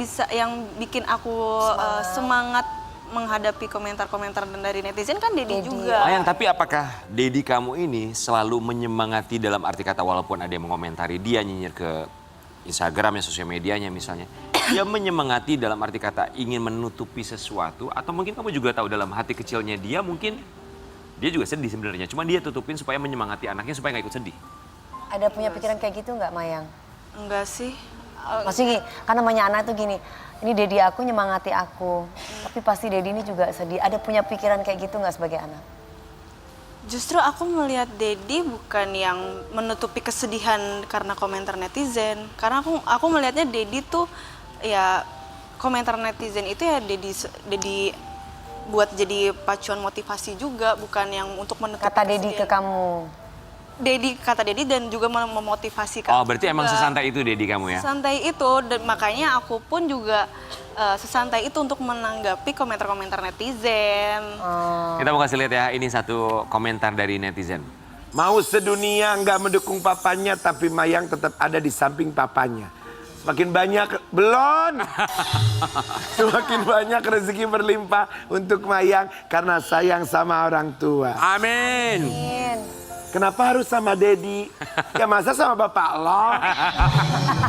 bikin aku semangat menghadapi komentar-komentar dari netizen kan Dedi juga. Mayang, tapi apakah Dedi kamu ini selalu menyemangati dalam arti kata walaupun ada yang mengomentari dia nyinyir ke Instagram, sosial medianya misalnya. Dia menyemangati dalam arti kata ingin menutupi sesuatu atau mungkin kamu juga tahu dalam hati kecilnya dia mungkin dia juga sedih sebenarnya. Cuma dia tutupin supaya menyemangati anaknya supaya nggak ikut sedih. Ada punya pikiran kayak gitu nggak Mayang? Enggak sih. Maksudnya gini, kan namanya anak tuh gini, ini Dedi aku nyemangati aku, tapi pasti Dedi ini juga sedih. Ada punya pikiran kayak gitu nggak sebagai anak? Justru aku melihat Dedi bukan yang menutupi kesedihan karena komentar netizen. Karena aku melihatnya Dedi tuh ya komentar netizen itu ya Dedi buat jadi pacuan motivasi juga, bukan yang untuk menutup Kata Dedi ke kamu. Kata Dedi dan juga memotivasi kamu. Oh, berarti emang sesantai itu Dedi kamu ya? Sesantai itu, dan makanya aku pun juga sesantai itu untuk menanggapi komentar-komentar netizen. Kita mau kasih lihat ya, ini satu komentar dari netizen. Mau sedunia nggak mendukung papanya, tapi Mayang tetap ada di samping papanya. Semakin banyak, belum. Semakin banyak rezeki berlimpah untuk Mayang karena sayang sama orang tua. Amin. Kenapa harus sama Dedi? Ya masa sama bapak lo?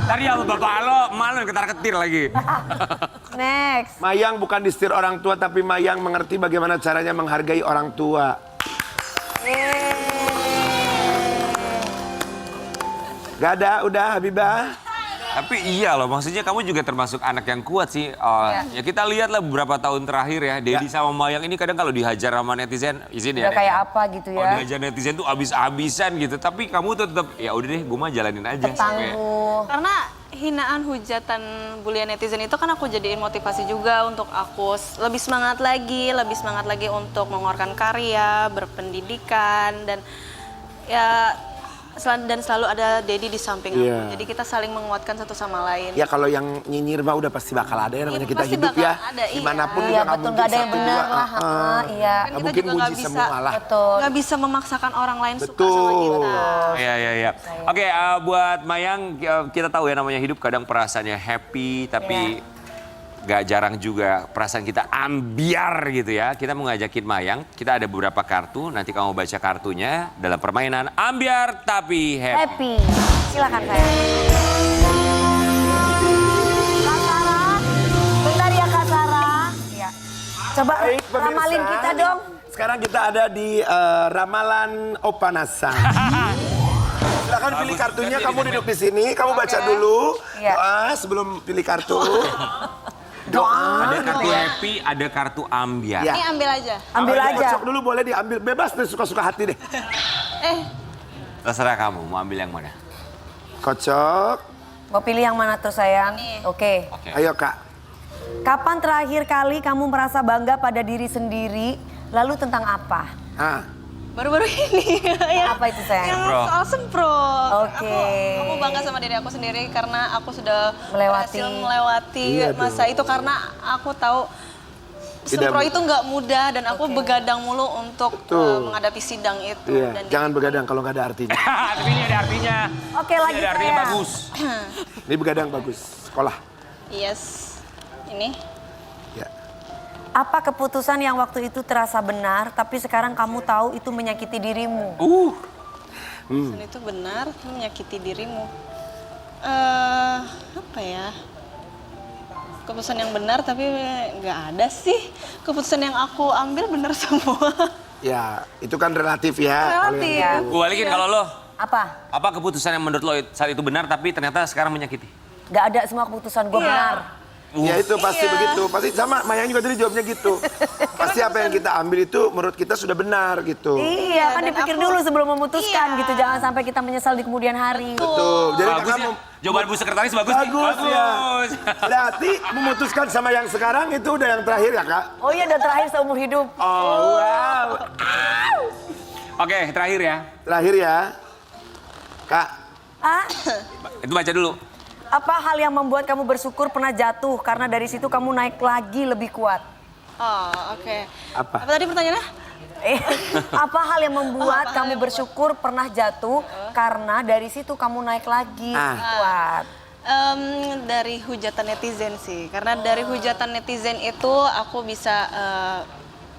Tadi sama bapak lo, malu ketar-ketir lagi. Next. Mayang bukan disetir orang tua, tapi Mayang mengerti bagaimana caranya menghargai orang tua. Gak ada, udah Habibah. Tapi iya loh, maksudnya kamu juga termasuk anak yang kuat sih. Ya kita lihatlah beberapa tahun terakhir ya, Dedi sama Mayang ini kadang kalau dihajar sama netizen, izin ya. Udah kayak apa gitu Oh, ya. dihajar netizen tuh abis-abisan gitu. Tapi kamu tuh tetap, ya udah deh, gue mah jalanin aja. Tangguh. Karena hinaan, hujatan, bulian netizen itu kan aku jadiin motivasi juga untuk aku lebih semangat lagi untuk mengeluarkan karya, berpendidikan, dan ya selalu ada Dedi di samping aku. Jadi kita saling menguatkan satu sama lain. Ya kalau yang nyinyir mah udah pasti bakal ada ya, namanya kita Pasti hidup bakal ya. ada, iya. Dimanapun Iya juga nggak betul, mungkin nggak ada yang satu benar dua. lah. Iya. Kan kita Mungkin juga muji semua lah. Betul. nggak bisa memaksakan orang lain suka Betul. sama kita. Iya. Oke, buat Mayang, kita tahu ya namanya hidup kadang perasaannya happy, tapi gak jarang juga perasaan kita ambiar gitu ya. Kita mau ngajakin Mayang, kita ada beberapa kartu, nanti kamu baca kartunya dalam permainan ambiar tapi happy. Happy. Silakan saya. Kak Sarah. Bentar ya Kak Sarah. Iya. Coba Baik, pemirsa. ramalin kita dong. Sekarang kita ada di ramalan Opanasan. Silakan pilih kartunya, kamu duduk di sini, kamu baca dulu Iya. doa sebelum pilih kartu. Ada kartu happy, ada kartu ambiar. Ya. Ini ambil aja. Ambil Kalau aja. Kocok dulu boleh diambil, bebas deh, suka-suka hati deh. Terserah kamu, mau ambil yang mana? Kocok, Mau pilih yang mana tuh sayang? Oke. ayo Kak. Kapan terakhir kali kamu merasa bangga pada diri sendiri? Lalu tentang apa? Baru-baru ini. Apa itu sayang? Yang soal sempro. Oke. Aku bangga sama diri aku sendiri karena aku sudah Melewati. berhasil melewati Iya masa itu, karena aku tahu Tidak sempro mudah. itu nggak mudah dan aku begadang mulu untuk Betul. menghadapi sidang itu. Iya, Dan jangan begadang kalau nggak ada artinya. Tapi ini ada artinya. Oke, lagi Ini ada artinya sayang. bagus. Ini begadang bagus, sekolah. yes, ini Ya. Apa keputusan yang waktu itu terasa benar, tapi sekarang kamu tahu itu menyakiti dirimu? keputusan itu benar menyakiti dirimu. Apa ya? Keputusan yang benar tapi nggak ada sih. Keputusan yang aku ambil benar semua. Ya, itu kan relatif ya. Kalau Relatif. yang itu. Gue balikin kalau lo, Apa? apa keputusan yang menurut lo saat itu benar tapi ternyata sekarang menyakiti? Gak ada semua keputusan gue Iya. benar. Ya itu pasti begitu, pasti sama Mayang juga tadi jawabnya gitu. Pasti apa yang kita ambil itu menurut kita sudah benar gitu. Iya, kan dan dipikir aku- dulu sebelum memutuskan Iya. gitu. Jangan sampai kita menyesal di kemudian hari. Betul. Jadi Bagus kakak ya? Jawaban Bu Sekretaris bagus nih. bagus ya. Berarti memutuskan sama yang sekarang itu udah yang terakhir ya Kak? Oh iya, dan terakhir seumur hidup. Oh wow. Oke, terakhir ya. Terakhir ya. Kak, Ah, Itu baca dulu. apa hal yang membuat kamu bersyukur pernah jatuh karena dari situ kamu naik lagi lebih kuat? Oh, oke. Apa? Apa tadi pertanyaannya? Apa hal yang membuat kamu bersyukur pernah jatuh karena dari situ kamu naik lagi lebih kuat? Dari hujatan netizen sih, karena dari hujatan netizen itu aku bisa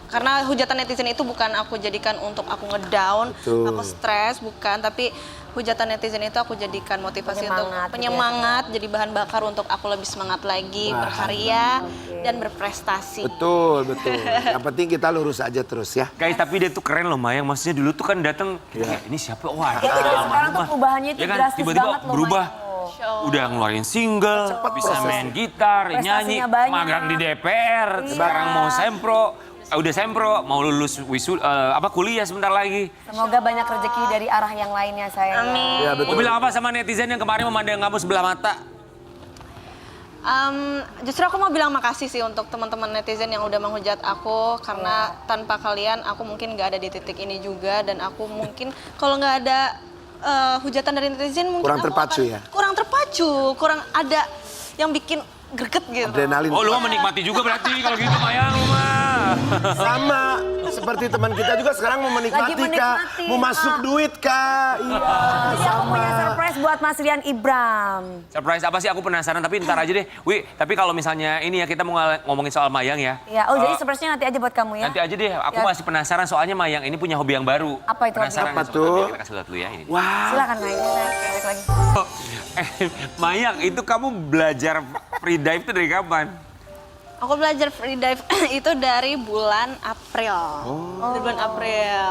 karena hujatan netizen itu bukan aku jadikan untuk aku ngedown, Betul. aku stres, bukan, tapi hujatan netizen itu aku jadikan motivasi untuk Penyemangat, penyemangat, jadi bahan bakar untuk aku lebih semangat lagi berkarya dan berprestasi. betul, betul. Yang penting kita lurus aja terus ya. Guys, tapi dia tuh keren loh Mayang. Maksudnya dulu tuh kan datang, kayak ini siapa? Wah, Ya, itu sekarang tuh perubahannya itu ya kan? drastis Tiba-tiba banget loh, berubah. Mayang. Udah ngeluarin single, bisa prosesnya. main gitar, Prestasinya nyanyi, banyak. magang di DPR, sekarang mau sempro. Udah sempro, mau lulus kuliah sebentar lagi. Semoga banyak rezeki dari arah yang lainnya sayang. Amin. Ya Mau betul. bilang apa sama netizen yang kemarin memandang kamu sebelah mata? Justru aku mau bilang makasih sih untuk teman-teman netizen yang udah menghujat aku karena tanpa kalian aku mungkin nggak ada di titik ini juga dan aku mungkin kalau nggak ada hujatan dari netizen mungkin Kurang aku terpacu akan ya? kurang terpacu, kurang ada yang bikin greget gitu. Adrenalin. Oh, lu mah menikmati juga berarti kalau gitu Mayang lu mah. Sama seperti teman kita juga sekarang mau menikmati, Lagi menikmati, Kak. Mau masuk duit, Kak. Iya, Jadi aku punya surprise buat Mas Rian Ibram. Surprise apa sih? Aku penasaran, tapi ntar aja deh. Wi, tapi kalau misalnya ini ya, kita mau ngomongin soal Mayang ya. Ya, jadi surprise-nya nanti aja buat kamu ya. Nanti aja deh, aku Ya. masih penasaran soalnya Mayang ini punya hobi yang baru. Apa itu? Penasaran Apa nggak? tuh? Kita kasih lihat dulu ya ini. Wah. Silakan naik, naik lagi. Mayang, itu kamu belajar free dive itu dari kapan? Aku belajar free dive itu dari bulan April. Dari bulan April.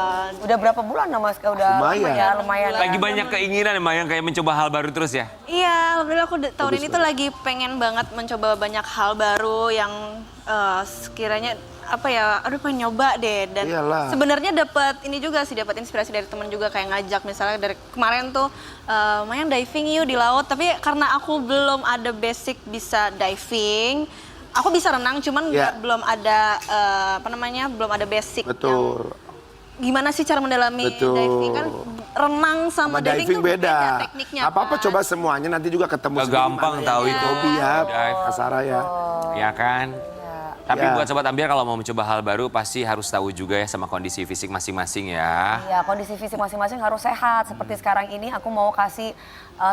Udah berapa bulan lah Mas? Udah Lumayan. ya, lumayan. Lagi banyak keinginan ya Mayang kayak mencoba hal baru terus ya? Iya, alhamdulillah aku tahun ini tuh lagi pengen banget mencoba banyak hal baru yang sekiranya apa ya, aduh pengen nyoba deh dan Iyalah. sebenarnya dapat ini juga sih, dapat inspirasi dari teman juga kayak ngajak misalnya dari kemarin tuh Mayang diving yuk di laut, tapi karena aku belum ada basic bisa diving, aku bisa renang cuman Ya. belum ada apa namanya, belum ada basic yang Betul. gimana sih cara mendalami Betul. diving kan renang sama, Sama diving tuh beda. tekniknya. Apa-apa kan. coba semuanya nanti juga ketemu. Gak sendiri gampang mana tahu yang itu. hobi ya, Dive. Kak Sarah ya. Ya kan? Tapi Ya. buat Sobat Ambiar kalau mau mencoba hal baru pasti harus tahu juga ya sama kondisi fisik masing-masing ya. Iya, kondisi fisik masing-masing harus sehat. Seperti sekarang ini aku mau kasih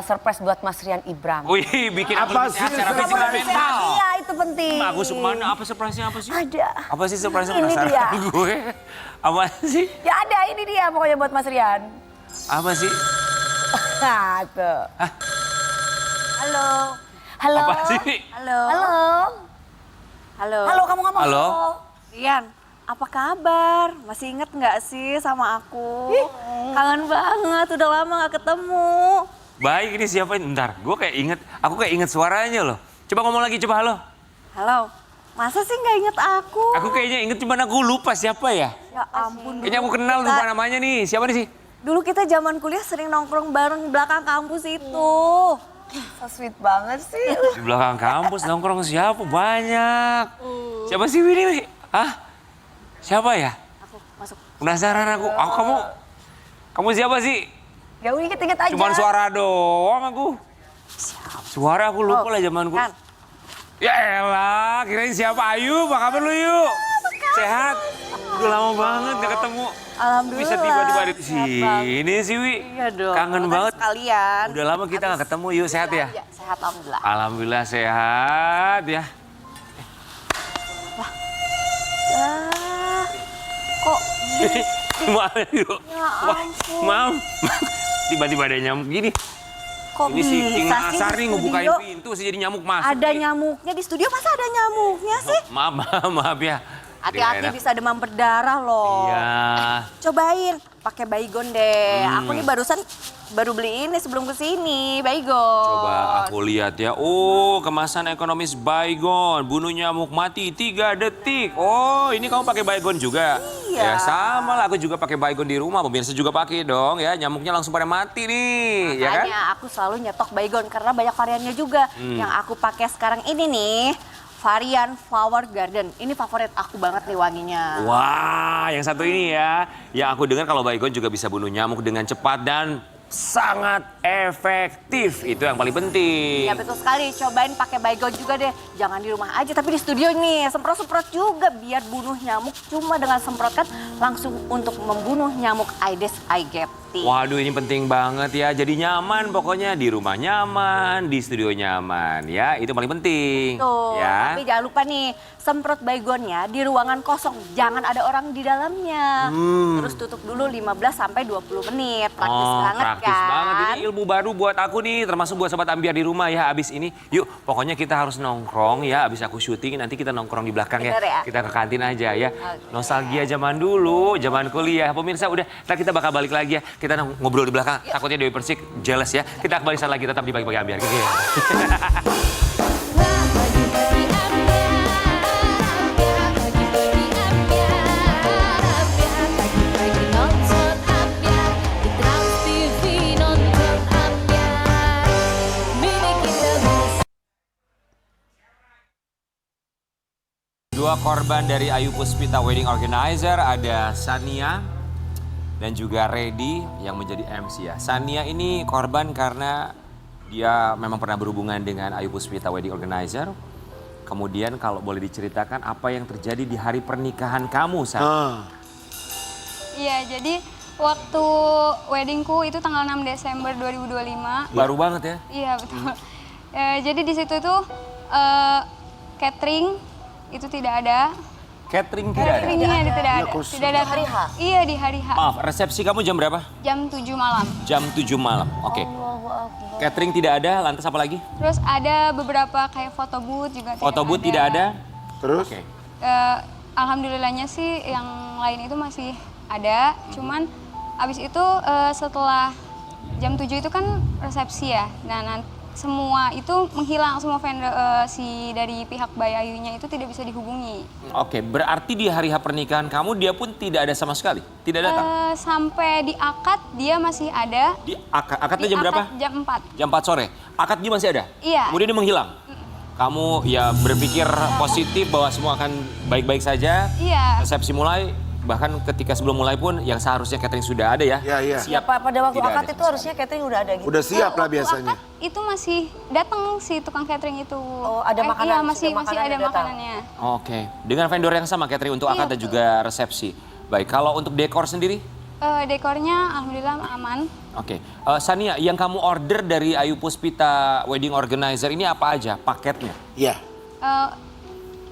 surprise buat Mas Rian Ibram. Wih, bikin aku Apa lebih sih sehat secara surprise? fisik dan Kamu harus mental. sehat, iya itu penting. Bagus kemana? Apa surprise-nya apa sih? Ada. Apa sih surprise-nya? Ini Penasaran dia. gue. Apa sih? Ya ada, ini dia pokoknya buat Mas Rian. Apa sih? Nah, tuh. Halo. Halo. Apa sih? Halo. Halo. Halo. Halo, kamu ngomong. Halo. Rian, apa kabar? Masih inget nggak sih sama aku? Kangen banget, udah lama nggak ketemu. Baik, ini siapa ini? Bentar, gue kayak inget, aku kayak inget suaranya loh. Coba ngomong lagi, coba halo. Halo. Masa sih nggak inget aku? Aku kayaknya inget, cuman aku lupa siapa ya. Ya ampun. Kayaknya aku kenal, lupa namanya nih. Siapa nih sih? Dulu kita zaman kuliah sering nongkrong bareng di belakang kampus itu. So sweet banget sih. Di belakang kampus nongkrong siapa? Banyak. Siapa sih ini? Wi? Hah? Siapa ya? Aku masuk. Penasaran aku. Kamu siapa sih? Ya udah inget-inget aja. Cuman suara doang aku. Suara aku lupa lah zamanku. Kan? Ya elah, kirain siapa? Ayu, apa kabar lu Yu? Sehat? Udah lama banget gak ketemu. Alhamdulillah. Bisa tiba-tiba di Sehat banget. sini sih Wi. Iya dong. Kangen Kan banget. sekalian. Udah lama kita gak ketemu Yu, sehat ya? Ya, sehat alhamdulillah. Alhamdulillah sehat ya. Ah, kok Maaf Yu. Ya Wah, ampun. maaf. Tiba-tiba ada nyamuk gini. kok Ini si King bisa sih Nasar di nih ngebukain studio? pintu sih jadi nyamuk masuk. Ada nih. nyamuknya di studio, masa ada nyamuknya sih? Maaf ya. Hati-hati Tidak enak. bisa demam berdarah loh. Iya. Cobain, pakai Baygon deh. Aku nih barusan baru beli ini sebelum kesini, Baygon. Coba aku lihat ya. Oh, kemasan ekonomis Baygon. Bunuh nyamuk mati 3 detik. Oh, ini kamu pakai Baygon juga? Ya Iya. sama lah, aku juga pakai Baygon di rumah. Pemirsa juga pakai dong ya. Nyamuknya langsung pada mati nih, ya kan? Makanya aku selalu nyetok Baygon karena banyak variannya juga. Yang aku pakai sekarang ini nih, varian Flower Garden. Ini favorit aku banget nih wanginya. Wah, yang satu ini ya. Yang aku dengar kalau Baygon juga bisa bunuh nyamuk dengan cepat dan sangat efektif. Itu yang paling penting. Ya betul sekali, cobain pakai Baygon juga deh. Jangan di rumah aja tapi di studio nih. Semprot-semprot juga biar bunuh nyamuk. Cuma dengan semprotkan langsung untuk membunuh nyamuk Aedes aegypti. Waduh, ini penting banget ya. Jadi nyaman pokoknya, di rumah nyaman, di studio nyaman ya. Itu paling penting. Tuh, Ya. tapi jangan lupa nih, semprot Baygonnya di ruangan kosong. Jangan ada orang di dalamnya. Terus tutup dulu 15 sampai 20 menit. Praktis banget praktis kan? banget. Ini ilmu baru buat aku nih, termasuk buat Sobat Ambiar di rumah ya. Abis ini, yuk pokoknya kita harus nongkrong ya. Abis aku syuting, nanti kita nongkrong di belakang Bener ya? Kita ke kantin aja ya. Nostalgia zaman dulu, zaman kuliah. Pemirsa udah, ntar kita bakal balik lagi ya. Kita ngobrol di belakang, takutnya Dewi Persik jealous ya. Kita kembali saat lagi, tetap di Pagi-Pagi Ambiar. Dua korban dari Ayu Puspita Wedding Organizer, ada Sania dan juga Reddy yang menjadi MC ya. Sania ini korban karena dia memang pernah berhubungan dengan Ayu Puspita Wedding Organizer. Kemudian kalau boleh diceritakan apa yang terjadi di hari pernikahan kamu, Sania? Iya, jadi waktu weddingku itu tanggal 6 Desember 2025. Baru banget ya? Iya, betul. Jadi di situ tuh catering itu tidak ada. Catering tidak ada? Cateringnya tidak ada. Tidak ada hari H? Iya, di hari H. Maaf, resepsi kamu jam berapa? Jam 7 malam. Jam 7 malam, oke. Catering tidak ada, lantas apa lagi? Terus ada beberapa kayak foto booth juga Foto booth tidak ada? Terus? Oke. Alhamdulillahnya sih yang lain itu masih ada, cuman abis itu setelah jam 7 itu kan resepsi ya. Nah, semua itu menghilang, semua vendor si dari pihak Bayi Ayunya itu tidak bisa dihubungi. Oke, berarti di hari H pernikahan kamu dia pun tidak ada sama sekali? Tidak datang? Sampai di akad dia masih ada. Di akadnya Di jam berapa? akad jam 4. Jam 4 sore. Akad dia masih ada? Iya. Kemudian dia menghilang? Kamu ya berpikir positif bahwa semua akan baik-baik saja? Iya. Resepsi mulai, bahkan ketika sebelum mulai pun yang seharusnya catering sudah ada ya? Iya, iya. Ya, pada waktu Tidak akad ada itu sama harusnya catering udah ada gitu. Udah siap lah Waktu biasanya. akad itu masih datang si tukang catering itu. Oh, ada makanan, Iya, sudah masih makanan ada yang datang. makanannya. Oke, dengan vendor yang sama catering untuk Iya, akad dan betul. juga resepsi. Baik, kalau untuk dekor sendiri? Dekornya alhamdulillah aman. Oke, Sania, yang kamu order dari Ayu Puspita Wedding Organizer ini apa aja paketnya? Iya.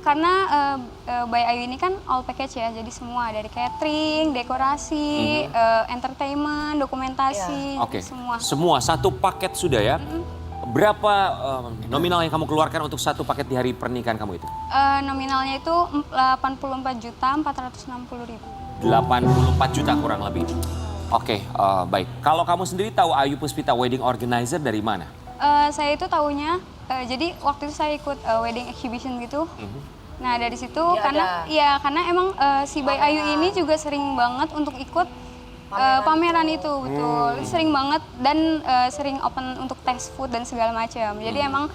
Karena Bayi Ayu ini kan all package ya, jadi semua dari catering, dekorasi, entertainment, dokumentasi, Oke, semua. semua satu paket sudah ya? Berapa nominal yang kamu keluarkan untuk satu paket di hari pernikahan kamu itu? Nominalnya itu 84.460.000. 84 juta kurang lebih. Oke, baik. Kalau kamu sendiri tahu Ayu Puspita Wedding Organizer dari mana? Saya itu taunya, jadi waktu itu saya ikut wedding exhibition gitu. Nah dari situ karena emang si Bayi Ayu ini juga sering banget untuk ikut pameran itu, betul. Sering banget dan sering open untuk test food dan segala macam. Jadi emang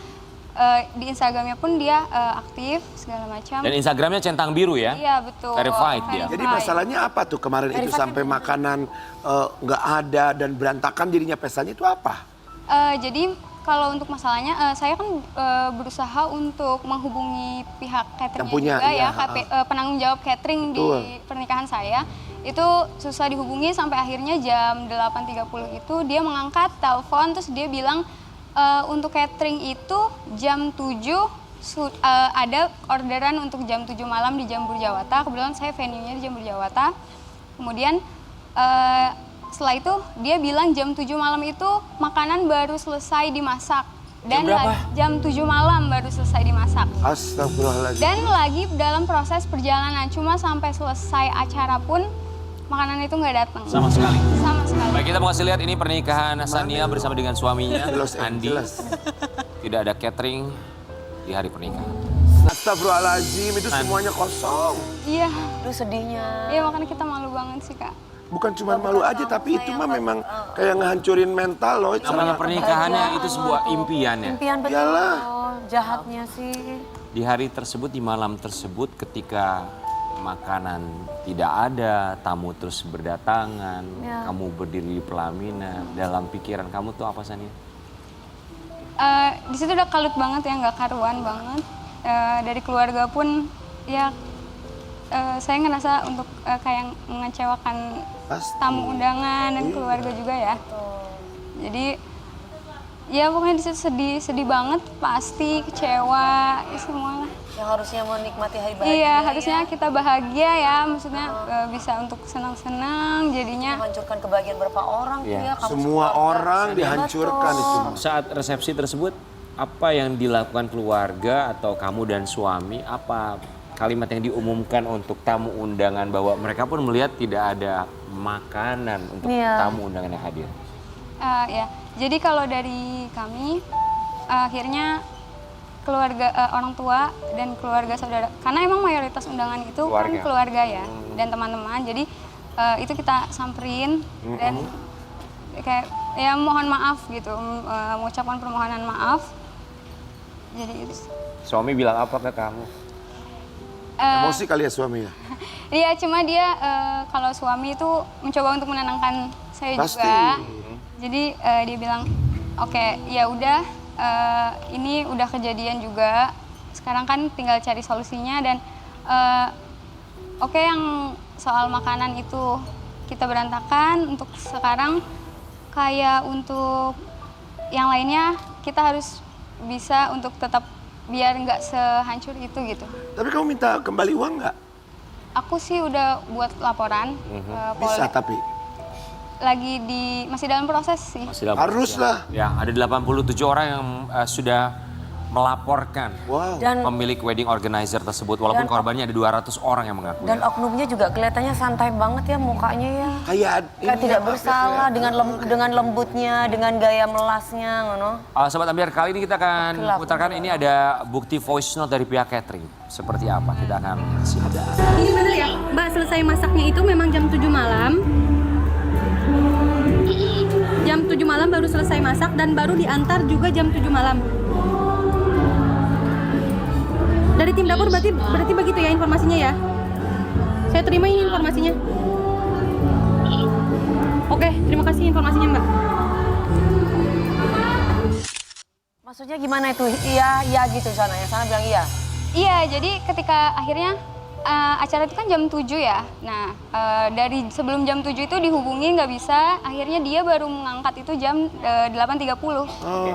di Instagramnya pun dia aktif segala macam. Dan Instagramnya centang biru ya? Iya betul. Verified dia. Jadi masalahnya apa tuh kemarin itu sampai makanan nggak ada dan berantakan jadinya pestanya itu apa? Jadi kalau untuk masalahnya, saya kan berusaha untuk menghubungi pihak catering punya, juga iya, ya, penanggung jawab catering di pernikahan saya. Itu susah dihubungi sampai akhirnya jam 8.30 itu dia mengangkat telepon, terus dia bilang untuk catering itu jam 7 ada orderan untuk jam 7 malam di Jambur Jawata. Kebetulan saya venue-nya di Jambur Jawata. Kemudian setelah itu dia bilang jam 7 malam itu makanan baru selesai dimasak. Dan jam 7 malam baru selesai dimasak. Astagfirullahaladzim. Dan lagi dalam proses perjalanan, cuma sampai selesai acara pun makanan itu nggak datang. Sama sekali? Sama sekali. Baik, kita mau kasih lihat ini pernikahan Sania bersama dengan suaminya, Los Andi. Angeles. Tidak ada catering di hari pernikahan. Astagfirullahaladzim, itu semuanya kosong. Iya, Aduh sedihnya. iya makanya kita malu banget sih Kak. Bukan cuma malu aja, tapi itu mah memang kayak ngehancurin mental loh. Namanya pernikahannya itu sebuah impian ya. Impian betul. Iyalah. Jahatnya sih. Di hari tersebut, di malam tersebut ketika makanan tidak ada, tamu terus berdatangan, kamu berdiri di pelaminan, dalam pikiran kamu tuh apa Sania? Di situ udah kalut banget ya, nggak karuan banget. Dari keluarga pun ya saya ngerasa untuk kayak mengecewakan tamu undangan dan keluarga juga ya. Jadi ya pokoknya di situ sedih banget, pasti kecewa, ya semualah. Yang harusnya menikmati hari bahagia. Iya, harusnya kita bahagia ya, maksudnya bisa untuk senang-senang, jadinya Menghancurkan kebahagiaan berapa orang tuh ya. Kamu Semua orang dihancurkan itu. Saat resepsi tersebut, apa yang dilakukan keluarga atau kamu dan suami, apa kalimat yang diumumkan untuk tamu undangan bahwa mereka pun melihat tidak ada makanan untuk tamu undangan yang hadir? ya, jadi kalau dari kami, akhirnya keluarga orang tua dan keluarga saudara, karena emang mayoritas undangan itu kan keluarga ya dan teman-teman, jadi itu kita samperin dan kayak ya mohon maaf gitu, mengucapkan permohonan maaf. Jadi itu. Suami bilang apa ke kamu? Emosi kali ya suaminya? Iya, cuma dia kalau suami itu mencoba untuk menenangkan saya Pasti. juga. Jadi dia bilang, oke, ya udah, ini udah kejadian juga. Sekarang kan tinggal cari solusinya dan oke, yang soal makanan itu kita berantakan. Untuk sekarang kayak untuk yang lainnya kita harus bisa untuk tetap biar nggak sehancur itu gitu. Tapi kamu minta kembali uang nggak? Aku sih udah buat laporan ke Bisa Polres. tapi. Lagi masih dalam proses sih. Masih dalam Harus proses, lah. Ya, ada 87 orang yang sudah melaporkan Wow. Dan pemilik wedding organizer tersebut. Walaupun Dan- korbannya ada 200 orang yang mengaku. dan oknumnya juga kelihatannya santai banget ya mukanya ya. Kayak Kayak tidak bersalah dengan lembutnya, dengan gaya melasnya, ngono. Sobat Ambiar, kali ini kita akan Gelap. putarkan ini ada bukti voice note dari pihak catering. Seperti apa? Kita akan simak. Ini bener ya, Mbak selesai masaknya itu memang jam 7 malam. Jam 7 malam baru selesai masak dan baru diantar juga jam 7 malam. Dari tim dapur berarti begitu ya informasinya ya? Saya terima ini informasinya. Oke, terima kasih informasinya Mbak. Maksudnya gimana itu? Iya gitu sana ya. Sana bilang iya. Iya, jadi ketika akhirnya acara itu kan jam 7 ya. Nah, dari sebelum jam 7 itu dihubungi nggak bisa. Akhirnya dia baru mengangkat itu jam 8.30.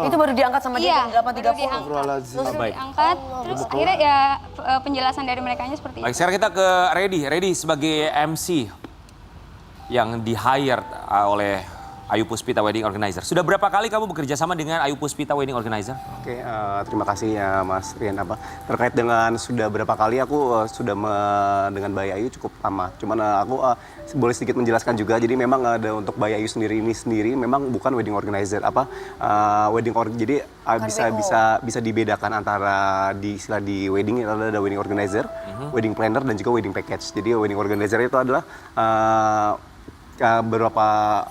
Itu baru diangkat sama dia Iya, jam 8.30. Astagfirullahaladzim. Terus Baik. diangkat, terus akhirnya ya penjelasan dari merekanya seperti Baik, itu. sekarang kita ke Reddy sebagai MC yang di-hire oleh Ayu Puspita Wedding Organizer. Sudah berapa kali kamu bekerja sama dengan Ayu Puspita Wedding Organizer? Oke, terima kasih ya Mas Rian. Terkait dengan sudah berapa kali aku sudah dengan Mbak Ayu cukup lama. Cuman aku boleh sedikit menjelaskan juga. Jadi memang ada untuk Mbak Ayu sendiri memang bukan wedding organizer jadi bisa dibedakan antara di wedding itu ada wedding organizer, wedding planner dan juga wedding package. Jadi wedding organizer itu adalah beberapa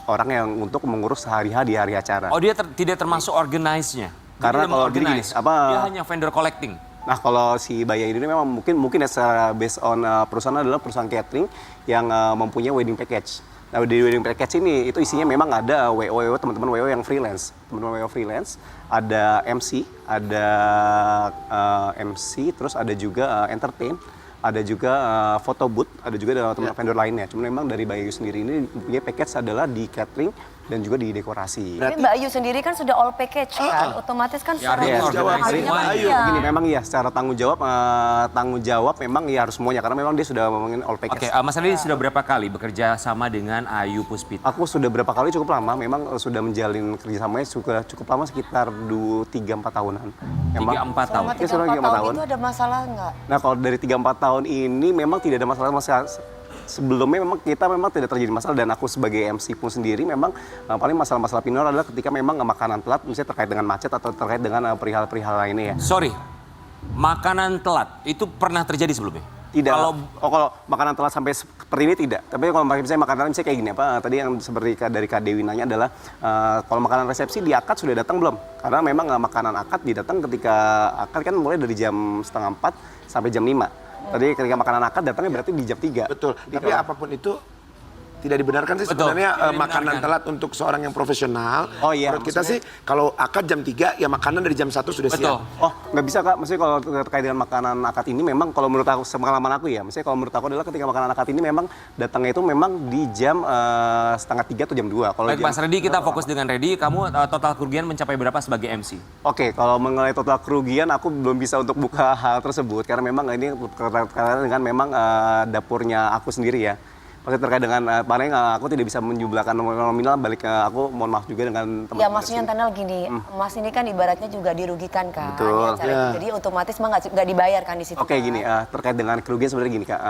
orang yang untuk mengurus hari-hari di hari acara. Oh, dia tidak termasuk organize-nya? Karena Dia kalau organize. jadi gini, Dia hanya vendor collecting? Nah, kalau si Baya ini memang mungkin ya secara based on perusahaan adalah perusahaan catering yang mempunyai wedding package. Nah, di wedding package ini itu isinya memang ada WO teman-teman WO yang freelance. Teman-teman WO freelance, ada MC, terus ada juga entertain, ada juga photo booth, ada juga teman vendor lainnya. Cuma memang dari Mbak Ayu sendiri ini punya package adalah di catering dan juga di dekorasi. Tapi Mbak Ayu sendiri kan sudah all package kan, otomatis kan Ya, secara artinya Iya, organize jadi semua. Ayu. Iya. Begini, memang ya secara tanggung jawab memang ya harus semuanya karena memang dia sudah ngomongin all package. Oke, Mas Reddy sudah berapa kali bekerja sama dengan Ayu Puspita? Aku sudah berapa kali cukup lama, memang sudah menjalin kerjasamanya cukup lama sekitar 3-4 tahunan. 3-4 tahun. Selama Ya, selama 3-4 3-4 tahun tahun. itu ada masalah nggak? Nah kalau dari 3-4 tahun ini memang tidak ada masalah. Sebelumnya memang kita tidak terjadi masalah dan aku sebagai MC pun sendiri memang paling masalah-masalah minor adalah ketika memang makanan telat misalnya terkait dengan macet atau terkait dengan perihal-perihal lainnya ya. Sorry, makanan telat itu pernah terjadi sebelumnya? Tidak. Kalau Kalau makanan telat sampai seperti ini tidak. Tapi kalau misalnya makanan misalnya kayak gini tadi yang seperti dari Kak Dewi nanya adalah kalau makanan resepsi di akad sudah datang belum? Karena memang makanan akad didatang ketika akad kan mulai dari jam 3:30 sampai jam 5. Tadi ketika makanan akad datangnya berarti di jam 3. Betul. Tapi apapun itu tidak dibenarkan sih Betul, sebenarnya tidak makanan dibenarkan. telat untuk seorang yang profesional. Oh iya, Menurut kita maksudnya- sih kalau akad jam 3 ya makanan dari jam 1 sudah Betul. siap. Oh, nggak bisa Kak. Maksudnya kalau terkait dengan makanan akad ini memang kalau menurut aku, sepengalaman aku ya. Maksudnya kalau menurut aku adalah ketika makanan akad ini memang datangnya itu memang di jam 2:30 atau jam 2. Kalau baik jam- Mas Reddy, kita fokus dengan Reddy. Kamu total kerugian mencapai berapa sebagai MC? Oke, kalau mengenai total kerugian aku belum bisa untuk buka hal tersebut karena memang ini terkait dengan memang dapurnya aku sendiri ya. Maksudnya terkait dengan paling aku tidak bisa menjumlahkan nominal balik aku mohon maaf juga dengan teman-teman. Ya maksudnya Tanel gini, Mas ini kan ibaratnya juga dirugikan kan. Betul. di acara itu. Jadi otomatis mah nggak dibayar kan di situ. Oke kan? gini, terkait dengan kerugian sebenarnya gini Kak,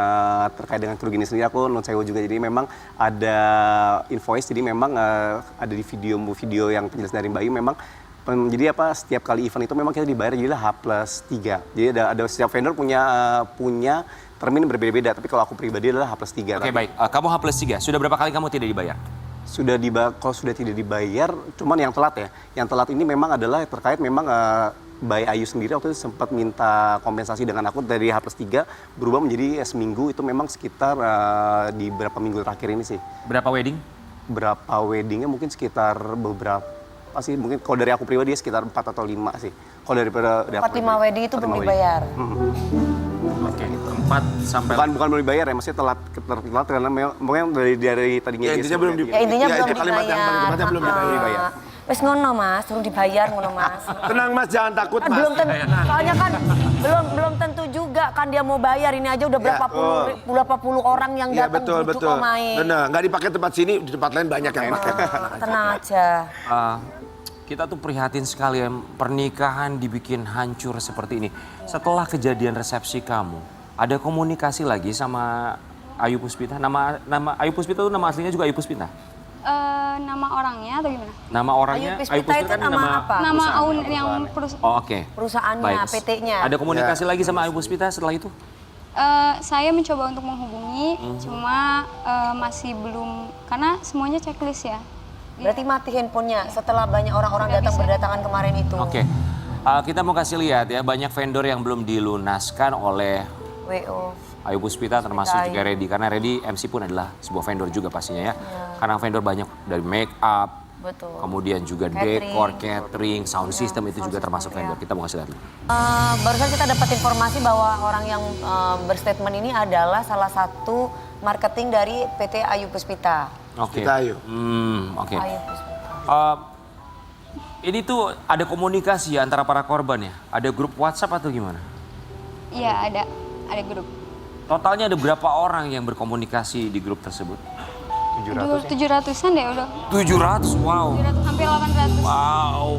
terkait dengan kerugian sendiri aku non sewu juga, jadi memang ada invoice, jadi memang ada di video yang penjelasan dari Mbak Ayu memang jadi setiap kali event itu memang kita dibayar jadilah H+3. Jadi ada setiap vendor punya termin berbeda-beda, tapi kalau aku pribadi adalah H+3. Oke, baik. Kamu H+3. Sudah berapa kali kamu tidak dibayar? Kalau sudah tidak dibayar, cuman yang telat ya. Yang telat ini memang adalah terkait memang Bayi Ayu sendiri waktu itu sempat minta kompensasi dengan aku dari H+3 berubah menjadi seminggu, itu memang sekitar di beberapa minggu terakhir ini sih. Berapa wedding? Berapa weddingnya mungkin sekitar beberapa sih, mungkin kalau dari aku pribadi sekitar 4 atau 5 sih. Kalau dari 4-5 wedding itu belum dibayar. Oke, 4 sampai... Bukan belum dibayar ya, maksudnya telat karena memang dari tadinya Ya, intinya belum Ya intinya belum itu kalimat yang paling tepatnya belum dibayar. Wes ngono Mas, belum dibayar ngono Mas. Tenang Mas, jangan takut Mas. Belum tentu, soalnya kan belum tentu juga kan dia mau bayar. Ini aja udah berapa puluh orang yang Iya datang betul, duduk betul. mau main. Benar, nggak dipakai tempat sini, di tempat lain banyak yang pakai. Tenang aja. Kita tuh prihatin sekali ya, pernikahan dibikin hancur seperti ini. Setelah kejadian resepsi kamu, ada komunikasi lagi sama Ayu Puspita? Nama Ayu Puspita itu nama aslinya juga Ayu Puspita? Nama orangnya atau gimana? Nama orangnya Ayu Puspita itu kan nama apa? Nama owner yang perusahaan. Oh, oke. Perusahaannya, Baik. PT-nya. Ada komunikasi lagi sama Ayu Puspita setelah itu? Saya mencoba untuk menghubungi, cuma masih belum, karena semuanya checklist ya. Berarti mati handphonenya setelah banyak orang-orang berdatangan kemarin itu. Oke. Kita mau kasih lihat ya, banyak vendor yang belum dilunaskan oleh WO. Ayu Puspita termasuk juga Reddy. Karena Reddy MC pun adalah sebuah vendor juga pastinya ya. Karena vendor banyak dari make up, Betul. kemudian juga dekor, catering, sound system itu juga termasuk vendor. Kita mau kasih lihat. Barusan kita dapat informasi bahwa orang yang berstatement ini adalah salah satu marketing dari PT Ayu Puspita. Oke. Kita Ayu. Oke. Ayu Puspita. Ini tuh ada komunikasi ya antara para korban ya? Ada grup WhatsApp atau gimana? Iya, ada grup. Totalnya ada berapa orang yang berkomunikasi di grup tersebut? 700-an deh udah. 700, wow. 700 hampir 800. Wow.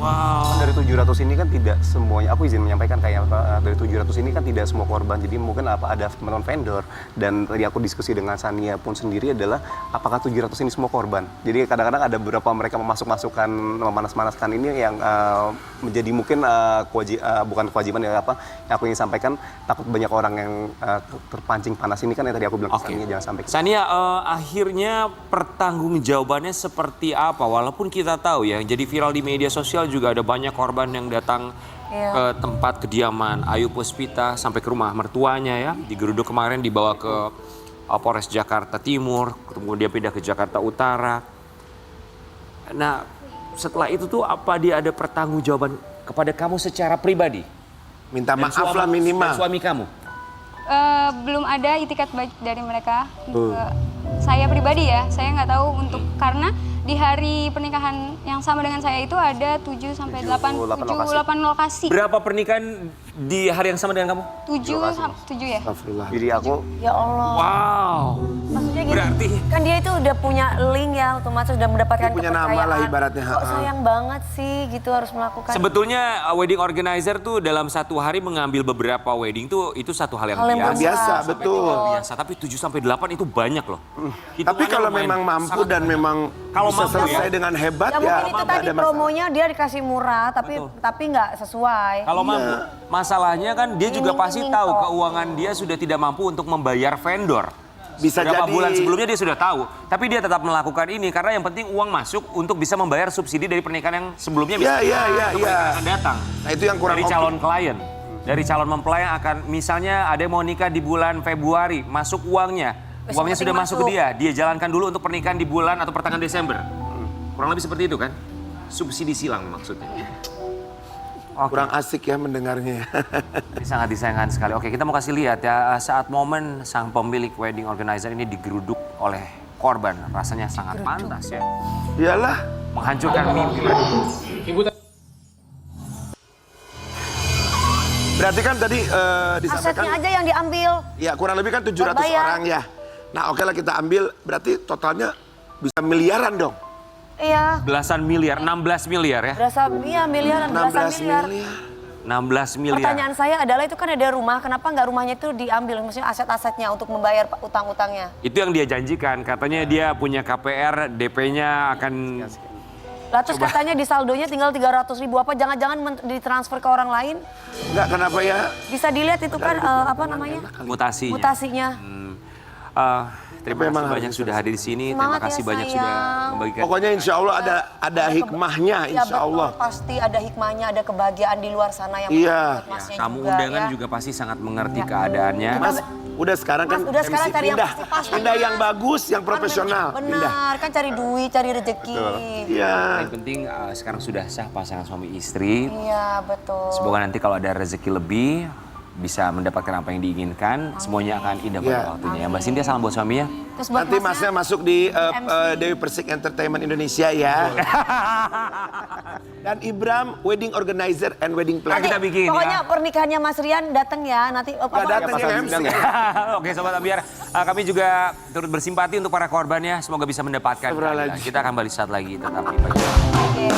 Dari 700 ini kan tidak semuanya, aku izin menyampaikan kayak apa, dari 700 ini kan tidak semua korban, jadi mungkin ada teman-teman vendor, dan tadi aku diskusi dengan Sania pun sendiri adalah apakah 700 ini semua korban. Jadi kadang-kadang ada beberapa mereka memasuk-masukkan, memanas-manaskan ini yang menjadi mungkin bukan kewajiban ya apa, yang aku ingin sampaikan, takut banyak orang yang terpancing panas ini kan yang tadi aku bilang ke Sania, jangan sampai. Sania, akhirnya pertanggungjawabannya seperti apa? Walaupun kita tahu ya, jadi viral di media sosial juga ada banyak korban yang datang ke tempat kediaman Ayu Puspita sampai ke rumah mertuanya ya. Digeruduk kemarin dibawa ke Polres Jakarta Timur, kemudian pindah ke Jakarta Utara. Nah, setelah itu tuh apa dia ada pertanggungjawaban kepada kamu secara pribadi? Minta Dan maaf lah minimal. dan suami kamu? Belum ada itikat baik dari mereka. Saya pribadi ya, saya nggak tahu untuk karena di hari pernikahan yang sama dengan saya itu ada 7 sampai 8 lokasi. Berapa pernikahan di hari yang sama dengan kamu? 7 ya. Astagfirullah. Jadi aku Ya Allah. Wow. Maksudnya gini, Berarti kan dia itu udah punya link ya, otomatis udah mendapatkan Dia punya nama kepercayaan. lah ibaratnya. Kok sayang banget sih gitu harus melakukan. sebetulnya wedding organizer tuh dalam satu hari mengambil beberapa wedding tuh itu satu hal yang Hal yang biasa. Biasa, Sampai betul. tidak biasa, tapi 7 sampai 8 itu banyak loh. Tapi Hitungannya kalau lumayan memang mampu sangat- dan memang Kalau bisa mampu selesai ya. dengan hebat Ya ya, mungkin itu nggak tadi ada masalah. promonya dia dikasih murah tapi nggak sesuai. Kalau mampu, masalahnya kan dia juga pasti Iming-iming tahu kok. keuangan dia sudah tidak mampu untuk membayar vendor. Bisa Berapa jadi- bulan sebelumnya dia sudah tahu, tapi dia tetap melakukan ini karena yang penting uang masuk untuk bisa membayar subsidi dari pernikahan yang sebelumnya Iya, iya, iya, atau iya. pernikahan yang akan datang. Nah itu yang kurang Dari oke. calon klien, dari calon mempelai yang akan misalnya ada yang mau nikah di bulan Februari, masuk uangnya sudah masuk ke dia jalankan dulu untuk pernikahan di bulan atau pertengahan Desember. Kurang lebih seperti itu kan? Subsidi silang maksudnya. Kurang asik ya mendengarnya. Ini sangat disayangkan sekali. Oke, kita mau kasih lihat ya saat momen sang pemilik wedding organizer ini digeruduk oleh korban. Rasanya sangat pantas ya. Iyalah. Menghancurkan mimpi. Berarti kan tadi disampaikan. Asetnya aja yang diambil. Ya kurang lebih kan 700 Bayar. orang ya. Nah oke lah kita ambil berarti totalnya bisa miliaran dong. Iya. Belasan miliar, 16 miliar ya. Berasa miliaran, belasan 16 miliar. miliar. 16 miliar. Pertanyaan saya adalah itu kan ada rumah, kenapa nggak rumahnya itu diambil, maksudnya aset-asetnya untuk membayar utang-utangnya? Itu yang dia janjikan. Katanya dia punya KPR, DP-nya akan... Lah terus katanya di saldonya tinggal 300.000 apa jangan-jangan ditransfer ke orang lain? Enggak kenapa ya? Bisa dilihat itu kan apa namanya? Mutasinya. Mutasinya. Terima kasih banyak sudah hadir di sini. Terima Semangat kasih ya, banyak sayang. sudah membagikan. Pokoknya insya Allah ada hikmahnya, Ya insya betul, Allah. pasti ada hikmahnya, ada kebahagiaan di luar sana yang Iya. buat masnya Tamu juga, undangan ya. juga pasti sangat mengerti keadaannya. Mas, udah sekarang kan Mas, udah sekarang MC cari yang pindah. pasti-pasti, Pindah Mas. yang bagus, yang profesional. Pindah. Benar, kan cari duit, cari rezeki. Iya. Yang penting sekarang sudah sah pasangan suami istri. Iya, betul. Semoga nanti kalau ada rezeki lebih bisa mendapatkan apa yang diinginkan, semuanya akan indah pada Iya. waktunya. Ya, Mbak Cynthia salam buat suaminya. Terus buat Nanti masnya masuk di MC. Dewi Persik Entertainment Indonesia ya. Dan Ibram wedding organizer and wedding planner. Kita bikin Pokoknya ya. pernikahannya Mas Rian datang ya, nanti Nggak datang yang MC. Oke Sobat Ambiar, kami juga turut bersimpati untuk para korban ya. Semoga bisa mendapatkan keadilan. Kita akan balik saat lagi, tetap di Pagi.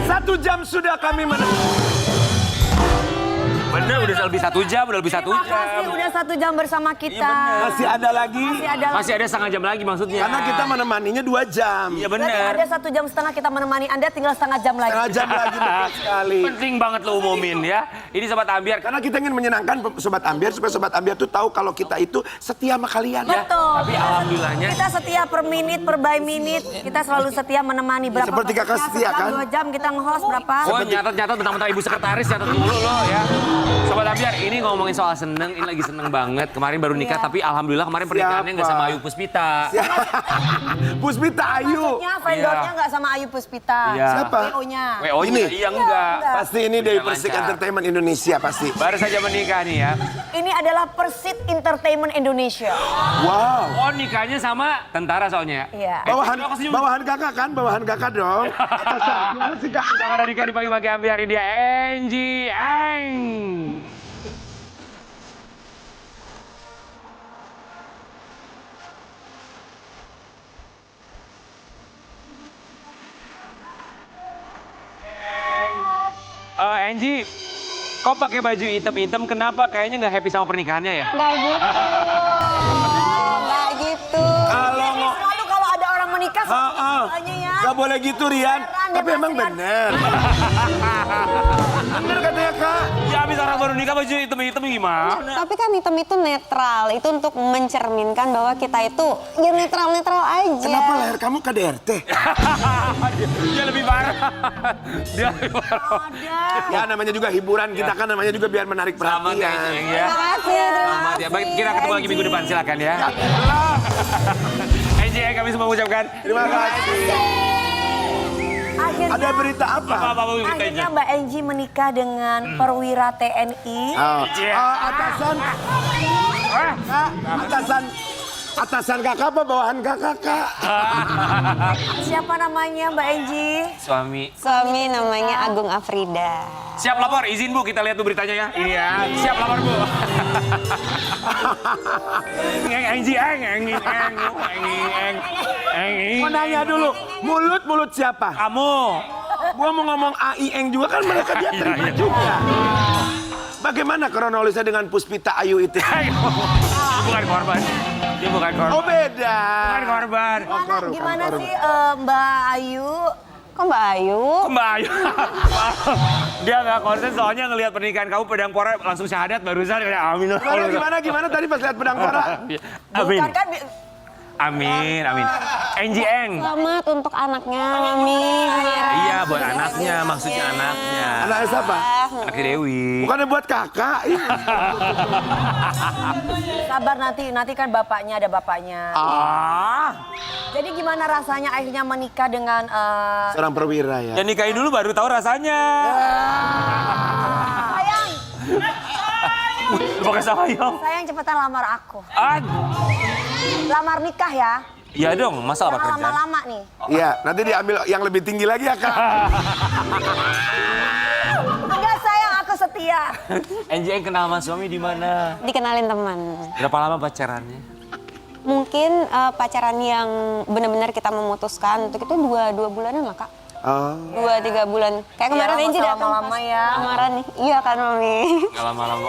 Satu jam sudah kami Bener, udah lebih 1 jam, udah lebih 1 Terima jam. kasih udah 1 jam bersama kita. Masih ada lagi. Masih ada setengah jam lagi maksudnya. Karena kita menemaninya 2 jam. Iya Berarti bener. ada 1 jam setengah kita menemani Anda, tinggal setengah jam lagi. Setengah jam lagi betul sekali. Penting banget lo umumin ya. Ini Sobat Ambiar. Karena kita ingin menyenangkan Sobat Ambiar supaya Sobat Ambiar tuh tahu kalau kita itu setia sama kalian. Ya, Betul. tapi alhamdulillahnya Kita setia per menit, per by minute. Kita selalu setia menemani. Berapa Seperti kakak persisnya, setia, sejam, kan? 2 jam kita nge-host berapa? Oh nyatet-nyatet mentang-mentang ibu sekretaris nyatet dulu lo ya. Sobat Ambiar ini ngomongin soal seneng, ini lagi seneng banget. Kemarin baru nikah Iya. tapi alhamdulillah kemarin pernikahannya nggak sama Ayu Puspita. Puspita Ayu. Maksudnya vendornya nggak sama Ayu Puspita. Iya. Siapa? WO-nya. WO Ini? iya enggak. Pasti ini Dewi Udah Persik lancar. Entertainment Indonesia pasti. Baru saja menikah nih ya. Ini adalah Persit Entertainment Indonesia. Wow. Oh nikahnya sama tentara soalnya. Iya. Bawahan kakak kan? Bawahan kakak dong. Atasan. Gimana sih kak? Jangan ada nikah di pagi-pagi Ambiar ini dia Angie Eng. Angie, kok pakai baju hitam-hitam? Kenapa? Kayaknya nggak happy sama pernikahannya ya? Nggak gitu. Nggak gitu. Ini selalu kalau ada orang menikah, soalnya ya. Gak boleh gitu Rian. Beneran deh, Tapi Mas emang Rian. bener. Bener katanya kak. Ya habis orang baru nikah baju hitam-hitam gimana? Tapi kan hitam itu netral, itu untuk mencerminkan bahwa kita itu ya netral-netral aja. Kenapa leher kamu KDRT? Dia lebih parah. Dia lebih parah. Ya namanya juga hiburan. Kita kan namanya juga biar menarik Selamat ya, perhatian. Eng, ya. Terima kasih. Selamat ya. Baik, kita ketemu lagi minggu depan. Silakan ya. Angie, kami semua mengucapkan Terima kasih. Akhirnya, Ada berita apa? apa-apa kita akhirnya Mbak Angie menikah dengan perwira TNI. Atasan. Kak, atasan kakak apa bawahan kakak kak? Siapa namanya Mbak Angie? suami. Suami namanya Agung Afrida. Siap lapor, izin Bu, kita lihat tuh beritanya ya. Ini ya, siap lapor Bu. Angie, Mau nanya dulu, mulut siapa? Kamu. Gua mau ngomong AI Eng juga kan mereka dia terima juga. Bagaimana kronologisnya dengan Puspita Ayu itu? Dia bukan korban. Dia bukan korban. Oh beda. Bukan korban. Gimana sih Mbak Ayu? Kok Mbak Ayu? Mbak Ayu. Dia nggak konsen soalnya ngelihat pernikahan kamu pedang pora langsung syahadat barusan kayak amin. Gimana tadi pas lihat pedang pora? Amin. Bukan kan Amin. Angie Eng. Selamat untuk anaknya, Mami. Iya, buat anaknya, maksudnya anaknya. Anaknya siapa? Anaknya Dewi. Bukannya buat kakak. sabar nanti kan bapaknya ada bapaknya. Jadi gimana rasanya akhirnya menikah dengan Seorang perwira ya. Ya nikahin dulu baru tahu rasanya. sayang? Pakai sayang. Sayang cepetan lamar aku. Lamar nikah ya. Iya dong, masa apa Jangan kerjaan? lama-lama nih. Iya, nanti diambil yang lebih tinggi lagi ya kak. Enggak sayang, aku setia. Angie Eng kenal sama suami di mana? Dikenalin teman. Berapa lama pacarannya? Mungkin pacaran yang benar-benar kita memutuskan untuk itu dua bulanan lah, Kak. 2-3 bulan. Kayak kemarin Iya, Angie nggak usah datang lama-lama pas ya. lamaran nih. Iya kan Mami? Gak lama-lama.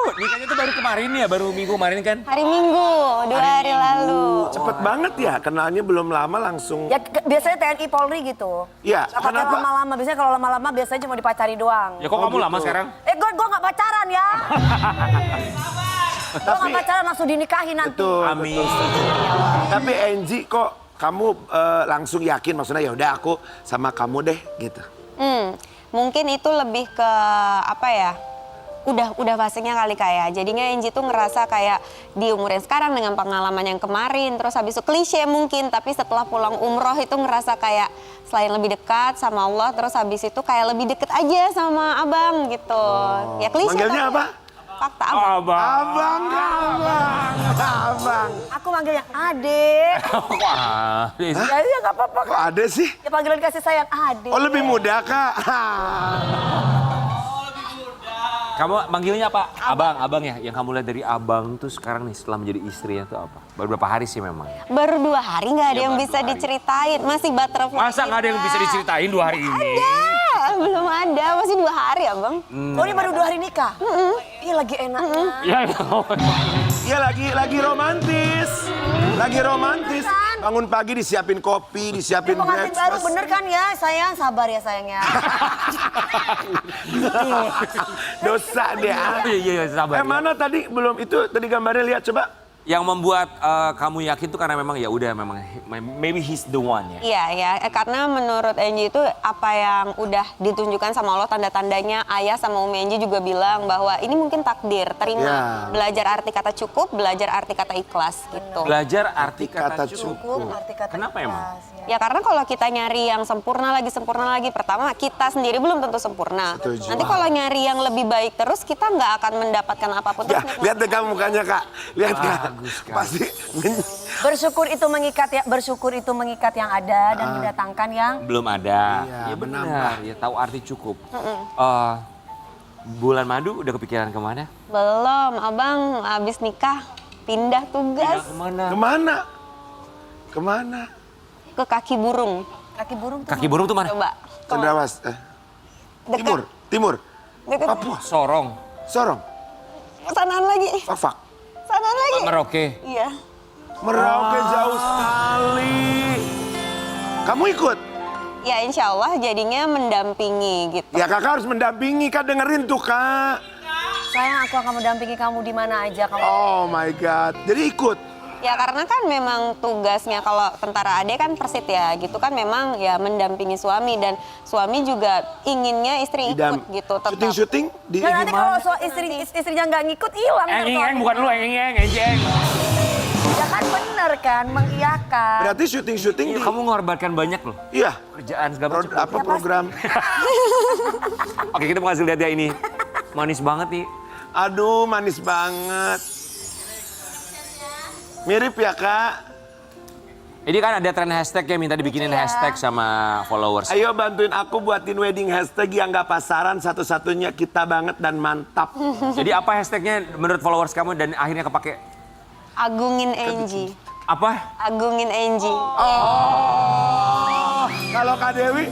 Nikahnya tuh baru kemarin ya, baru minggu kemarin kan? Hari Minggu, 2 hari lalu. Cepet banget ya, kenalnya belum lama langsung. Ya biasanya TNI Polri gitu. Iya, Gak pakai kenapa? lama-lama, biasanya kalau lama-lama biasanya cuma dipacari doang. Ya kok kamu lama sekarang? Gue gak pacaran ya. Gue gak pacaran langsung dinikahi nanti. Betul, Amin. betul. Tapi Angie kok kamu langsung yakin, maksudnya ya udah aku sama kamu deh gitu. Mungkin itu lebih ke apa ya? Udah pastinya kali kayak. Jadinya Angie tuh ngerasa kayak di umur yang sekarang dengan pengalaman yang kemarin, terus habis itu klise mungkin, tapi setelah pulang umroh itu ngerasa kayak selain lebih dekat sama Allah, terus habis itu kayak lebih deket aja sama abang gitu. Ya klise. Manggilnya tapi apa? Fakta abang. Abang. Aku manggilnya Ade. Wah, Ya gak apa-apa. Kok ada sih? Ya panggilan kasih sayang Ade. Oh lebih muda kak? kamu manggilnya apa? Abang ya. Yang kamu lihat dari abang tuh sekarang nih setelah menjadi istrinya tuh apa? Baru berapa hari sih memang? Baru 2 hari nggak ada Iya, yang baru bisa 2 hari. diceritain, masih butterfly. Masa nggak ada yang bisa diceritain 2 hari ini? Belum ada, masih 2 hari abang. Oh ini baru 2 hari nikah? Ih lagi enaknya. Ya, Iya lagi romantis. Lagi romantis. Bangun pagi disiapin kopi, disiapin Pengantin baru breakfast. bener kan ya sayang? Sabar ya sayangnya. Dosa dia. Iya, sabar. Ya. Mana tadi belum itu tadi gambarnya lihat coba. Yang membuat kamu yakin tuh karena memang ya udah memang maybe he's the one ya. Iya ya, karena menurut Angie itu apa yang udah ditunjukkan sama Allah, tanda-tandanya ayah sama Umi Angie juga bilang bahwa ini mungkin takdir, terima. Ya. Belajar arti kata cukup, belajar arti kata ikhlas gitu. Belajar arti Kata kata cukup. cukup. Arti kata Kenapa emang? ikhlas, ya. Ya karena kalau kita nyari yang sempurna lagi, pertama kita sendiri belum tentu sempurna. Setuju. Nanti kalau nyari yang lebih baik terus, kita nggak akan mendapatkan apapun. Ya, Terus lihat deh kamu mukanya kak. Lihat kak. Bagus, Kak. Pasti. Bersyukur itu mengikat yang ada dan mendatangkan yang Belum ada. Iya, Ya benar. menambah. Ya tahu arti cukup. Bulan madu udah kepikiran kemana? belum. Abang habis nikah pindah tugas Kemana? Kemana? ke kaki burung. kaki burung tuh. Kaki burung tuh mana? Coba. Cenderawasih. Dekat. Timur. Dekat. Papua. Sorong. Sorong. Sanaan lagi. Fak. Sanaan lagi. Merauke. Iya. Merauke jauh sekali. Kamu ikut? Ya insya Allah jadinya mendampingi gitu. Ya kakak harus mendampingi, kak dengerin tuh kak. Sayang aku akan mendampingi kamu di mana aja kamu. Oh my God, jadi ikut. Ya karena kan memang tugasnya kalau tentara AD kan persit ya gitu kan memang ya mendampingi suami dan suami juga inginnya istri ikut gitu tetap. Syuting di Nah, nanti gimana? kalau istrinya nggak ngikut hilang. ntar Engeng, suami. bukan lu engeng. Ya kan bener kan mengiyakan. Berarti syuting di... Kamu mengorbankan banyak loh. Iya, Kerjaan segala macam. apa program? Oke, kita mau kasih lihat ya ini. Manis banget nih. Aduh, manis banget. Mirip ya kak. Ini kan ada tren hashtag ya, minta dibikinin hashtag sama followers. Ayo bantuin aku buatin wedding hashtag yang gak pasaran, satu-satunya kita banget dan mantap. Jadi apa hashtagnya menurut followers kamu dan akhirnya kepake? Agungin Angie. Apa? Agungin Angie. Kalau Kak Dewi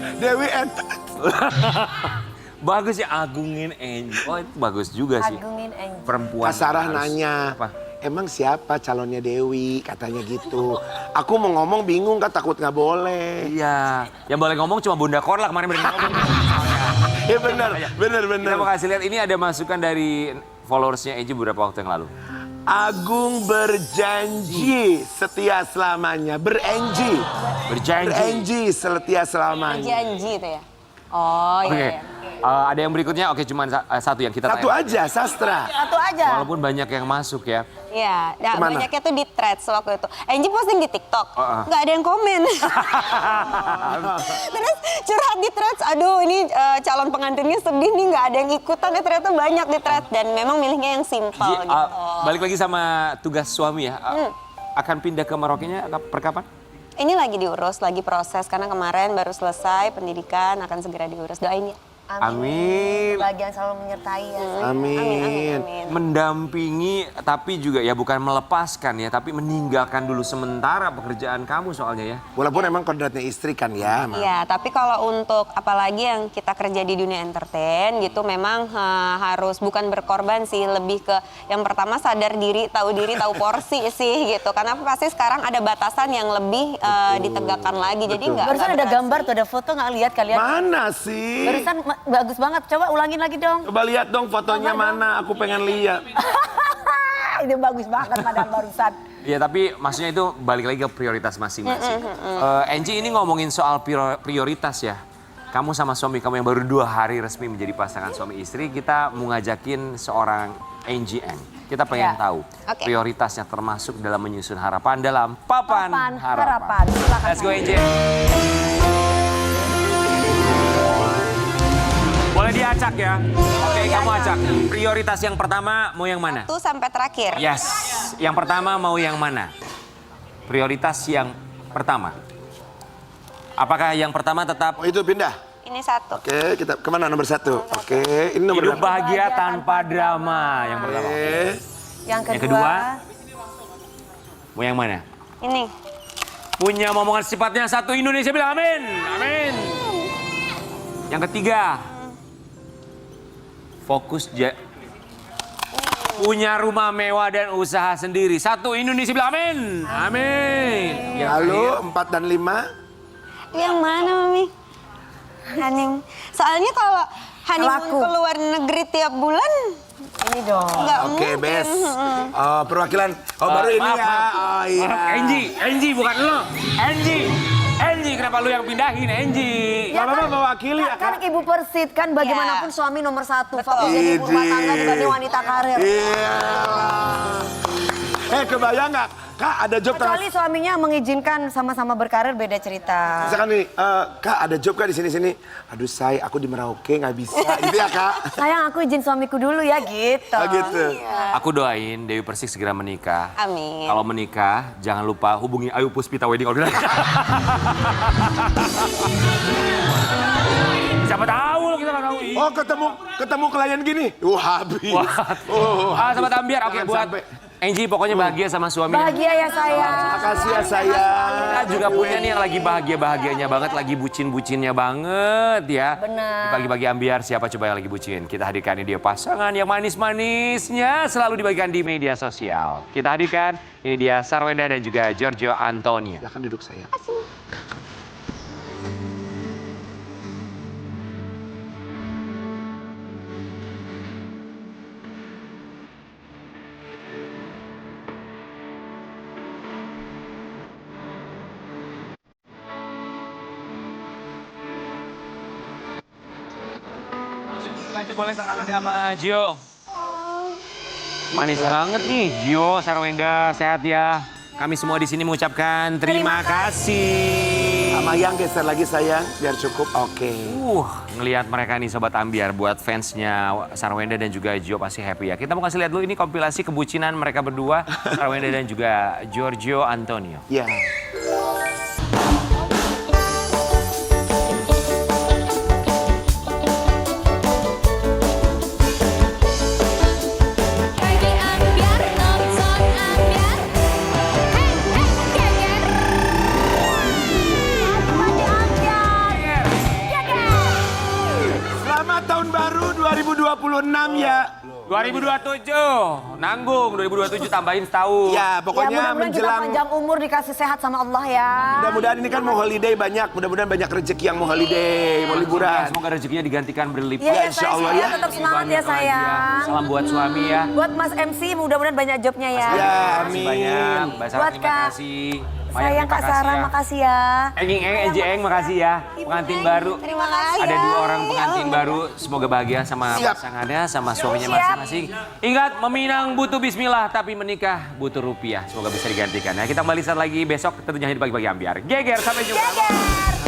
Bagus ya, agungin Angie. Oh itu bagus juga sih. Agungin Angie. Perempuan. Kak Sarah harus- nanya, Apa? emang siapa calonnya Dewi? Katanya gitu. Aku mau ngomong bingung kan takut nggak boleh. Iya, yang boleh ngomong cuma Bunda Kor lah kemarin berani ngomong. Ya benar. Kita mau kasih lihat, ini ada masukan dari followersnya Angie beberapa waktu yang lalu. Agung berjanji setia selamanya. Berenji. Berenji setia selamanya. Janji itu ya. Oh Oke, iya. ada yang berikutnya, oke cuma satu yang kita Satu tanya. aja, sastra. Satu aja. Walaupun banyak yang masuk ya. Iya, nah, Kemana? banyaknya tuh di threads waktu itu. Angie posting di TikTok, nggak ada yang komen. Terus curhat di threads, aduh ini calon pengantinnya sedih nih nggak ada yang ikutan. Ternyata banyak di threads dan memang milihnya yang simpel Ji, gitu. balik lagi sama tugas suami ya. Akan pindah ke Merauke-nya per kapan? Ini lagi diurus, lagi proses karena kemarin baru selesai pendidikan akan segera diurus. Doain ya. Amin. Bagian selalu menyertai ya. Amin. Mendampingi tapi juga ya bukan melepaskan ya, tapi meninggalkan dulu sementara pekerjaan kamu soalnya ya. Walaupun emang kodratnya istri kan ya. Ma. Iya, tapi kalau untuk apalagi yang kita kerja di dunia entertain gitu memang harus bukan berkorban sih, lebih ke yang pertama sadar diri, tahu porsi sih gitu. Karena pasti sekarang ada batasan yang lebih ditegakkan lagi. Jadi enggak. Barusan ada gambar tuh, ada foto nggak lihat kalian? Mana sih? Barusan bagus banget. Coba ulangin lagi dong. Coba lihat dong fotonya mana, aku pengen lihat. Itu bagus banget padahal barusan. Iya tapi maksudnya itu balik lagi ke prioritas masing-masing. Angie ini ngomongin soal prioritas ya. Kamu sama suami kamu yang baru 2 hari resmi menjadi pasangan suami istri, kita mau ngajakin seorang Angie Eng. Kita pengen tahu prioritasnya termasuk dalam menyusun harapan dalam Papan Harapan. Silakan. Let's go Angie. Boleh diacak ya? Oke, kamu acak. Prioritas yang pertama mau yang mana? 1 sampai terakhir. Yes. Yang pertama mau yang mana? Prioritas yang pertama. Apakah yang pertama tetap? Oh itu pindah. Ini 1. Oke, kita kemana nomor 1? Oke, ini nomor Hidup bahagia tanpa drama. Yang pertama. Yang Yang kedua? Mau yang mana? Ini. Punya momongan sifatnya 1 Indonesia bilang amin. Amin. Yang ketiga. Fokus punya rumah mewah dan usaha sendiri. 1 Indonesia bilang amin. Amin. Lalu 4 dan 5. Yang mana, Mami? Honeymoon. Soalnya kalau honeymoon ke luar negeri tiap bulan, ini dong. Nggak Oke, mungkin. best. Perwakilan. Oh, baru ini maaf, ya. maaf. Oh iya. Angie bukan lo. Angie, kenapa lu yang pindahin Angie? Ya, Mama mewakili ya, Kan Kak. ibu Persit kan bagaimanapun suami nomor 1. Fokus jadi ibu rumah tangga dibanding wanita karir. Iya. Kebayang nggak? Kak, ada job Kecuali suaminya mengizinkan sama-sama berkarir beda cerita. Misalkan nih, Kak ada job Kak di sini. Aduh say, aku di Merauke nggak bisa. Gitu ya Kak? Sayang aku izin suamiku dulu ya gitu. Oh gitu. Aku doain Dewi Persik segera menikah. Amin. Kalau menikah, jangan lupa hubungi Ayu Puspita Wedding Organizer. Siapa tahu lo kita nggak tahu. Oh ketemu klien gini? Wah habis. Sahabat Ambiar, oke buat Angie pokoknya bahagia sama suaminya. Bahagia ya sayang. Makasih ya sayang. Kita juga punya nih yang lagi bahagia-bahagianya banget, lagi bucin-bucinnya banget ya. Benar. Di pagi-pagi Ambiar, siapa coba yang lagi bucin? Kita hadirkan ini dia pasangan yang manis-manisnya selalu dibagikan di media sosial. Kita hadirkan ini dia Sarwenda dan juga Giorgio Antonio. Silahkan duduk saya. Boleh tangan sama Gio. Manis banget nih, Gio, Sarwenda, sehat ya. Kami semua di sini mengucapkan terima kasih. Sama yang geser lagi sayang, biar cukup. Oke. Ngelihat mereka nih Sobat Ambiar, buat fansnya Sarwenda dan juga Gio pasti happy ya. Kita mau kasih lihat dulu ini kompilasi kebucinan mereka berdua, Sarwenda dan juga Giorgio Antonio. Ya. Tahun baru 2026 ya. 2027, nanggung 2027 tambahin setahun. Ya, Ya pokoknya mudah-mudahan kita menjelang panjang umur dikasih sehat sama Allah ya. mudah-mudahan ini kan mau holiday banyak, mudah-mudahan banyak rezeki yang mau holiday, mau liburan. Semoga rezekinya digantikan berlipat. Iya, insya Allah ya. Tetap semangat ya sayang. Salam buat suami ya. Buat Mas MC mudah-mudahan banyak jobnya ya. Ya, Terima kasih amin. banyak. Mbak Sarah Buat terima Kak. kasih. Sayang Kak Sarah, makasih ya. Angie Eng, makasih ya. Pengantin baru. Terima kasih. Ada 2 orang pengantin baru. Semoga bahagia sama pasangannya, sama suaminya masing-masing. Ingat, meminang butuh bismillah, tapi menikah butuh rupiah. Semoga bisa digantikan. Ya, kita kembali saat lagi besok tentunya di pagi-pagi Ambiar. Geger, sampai jumpa. Geger.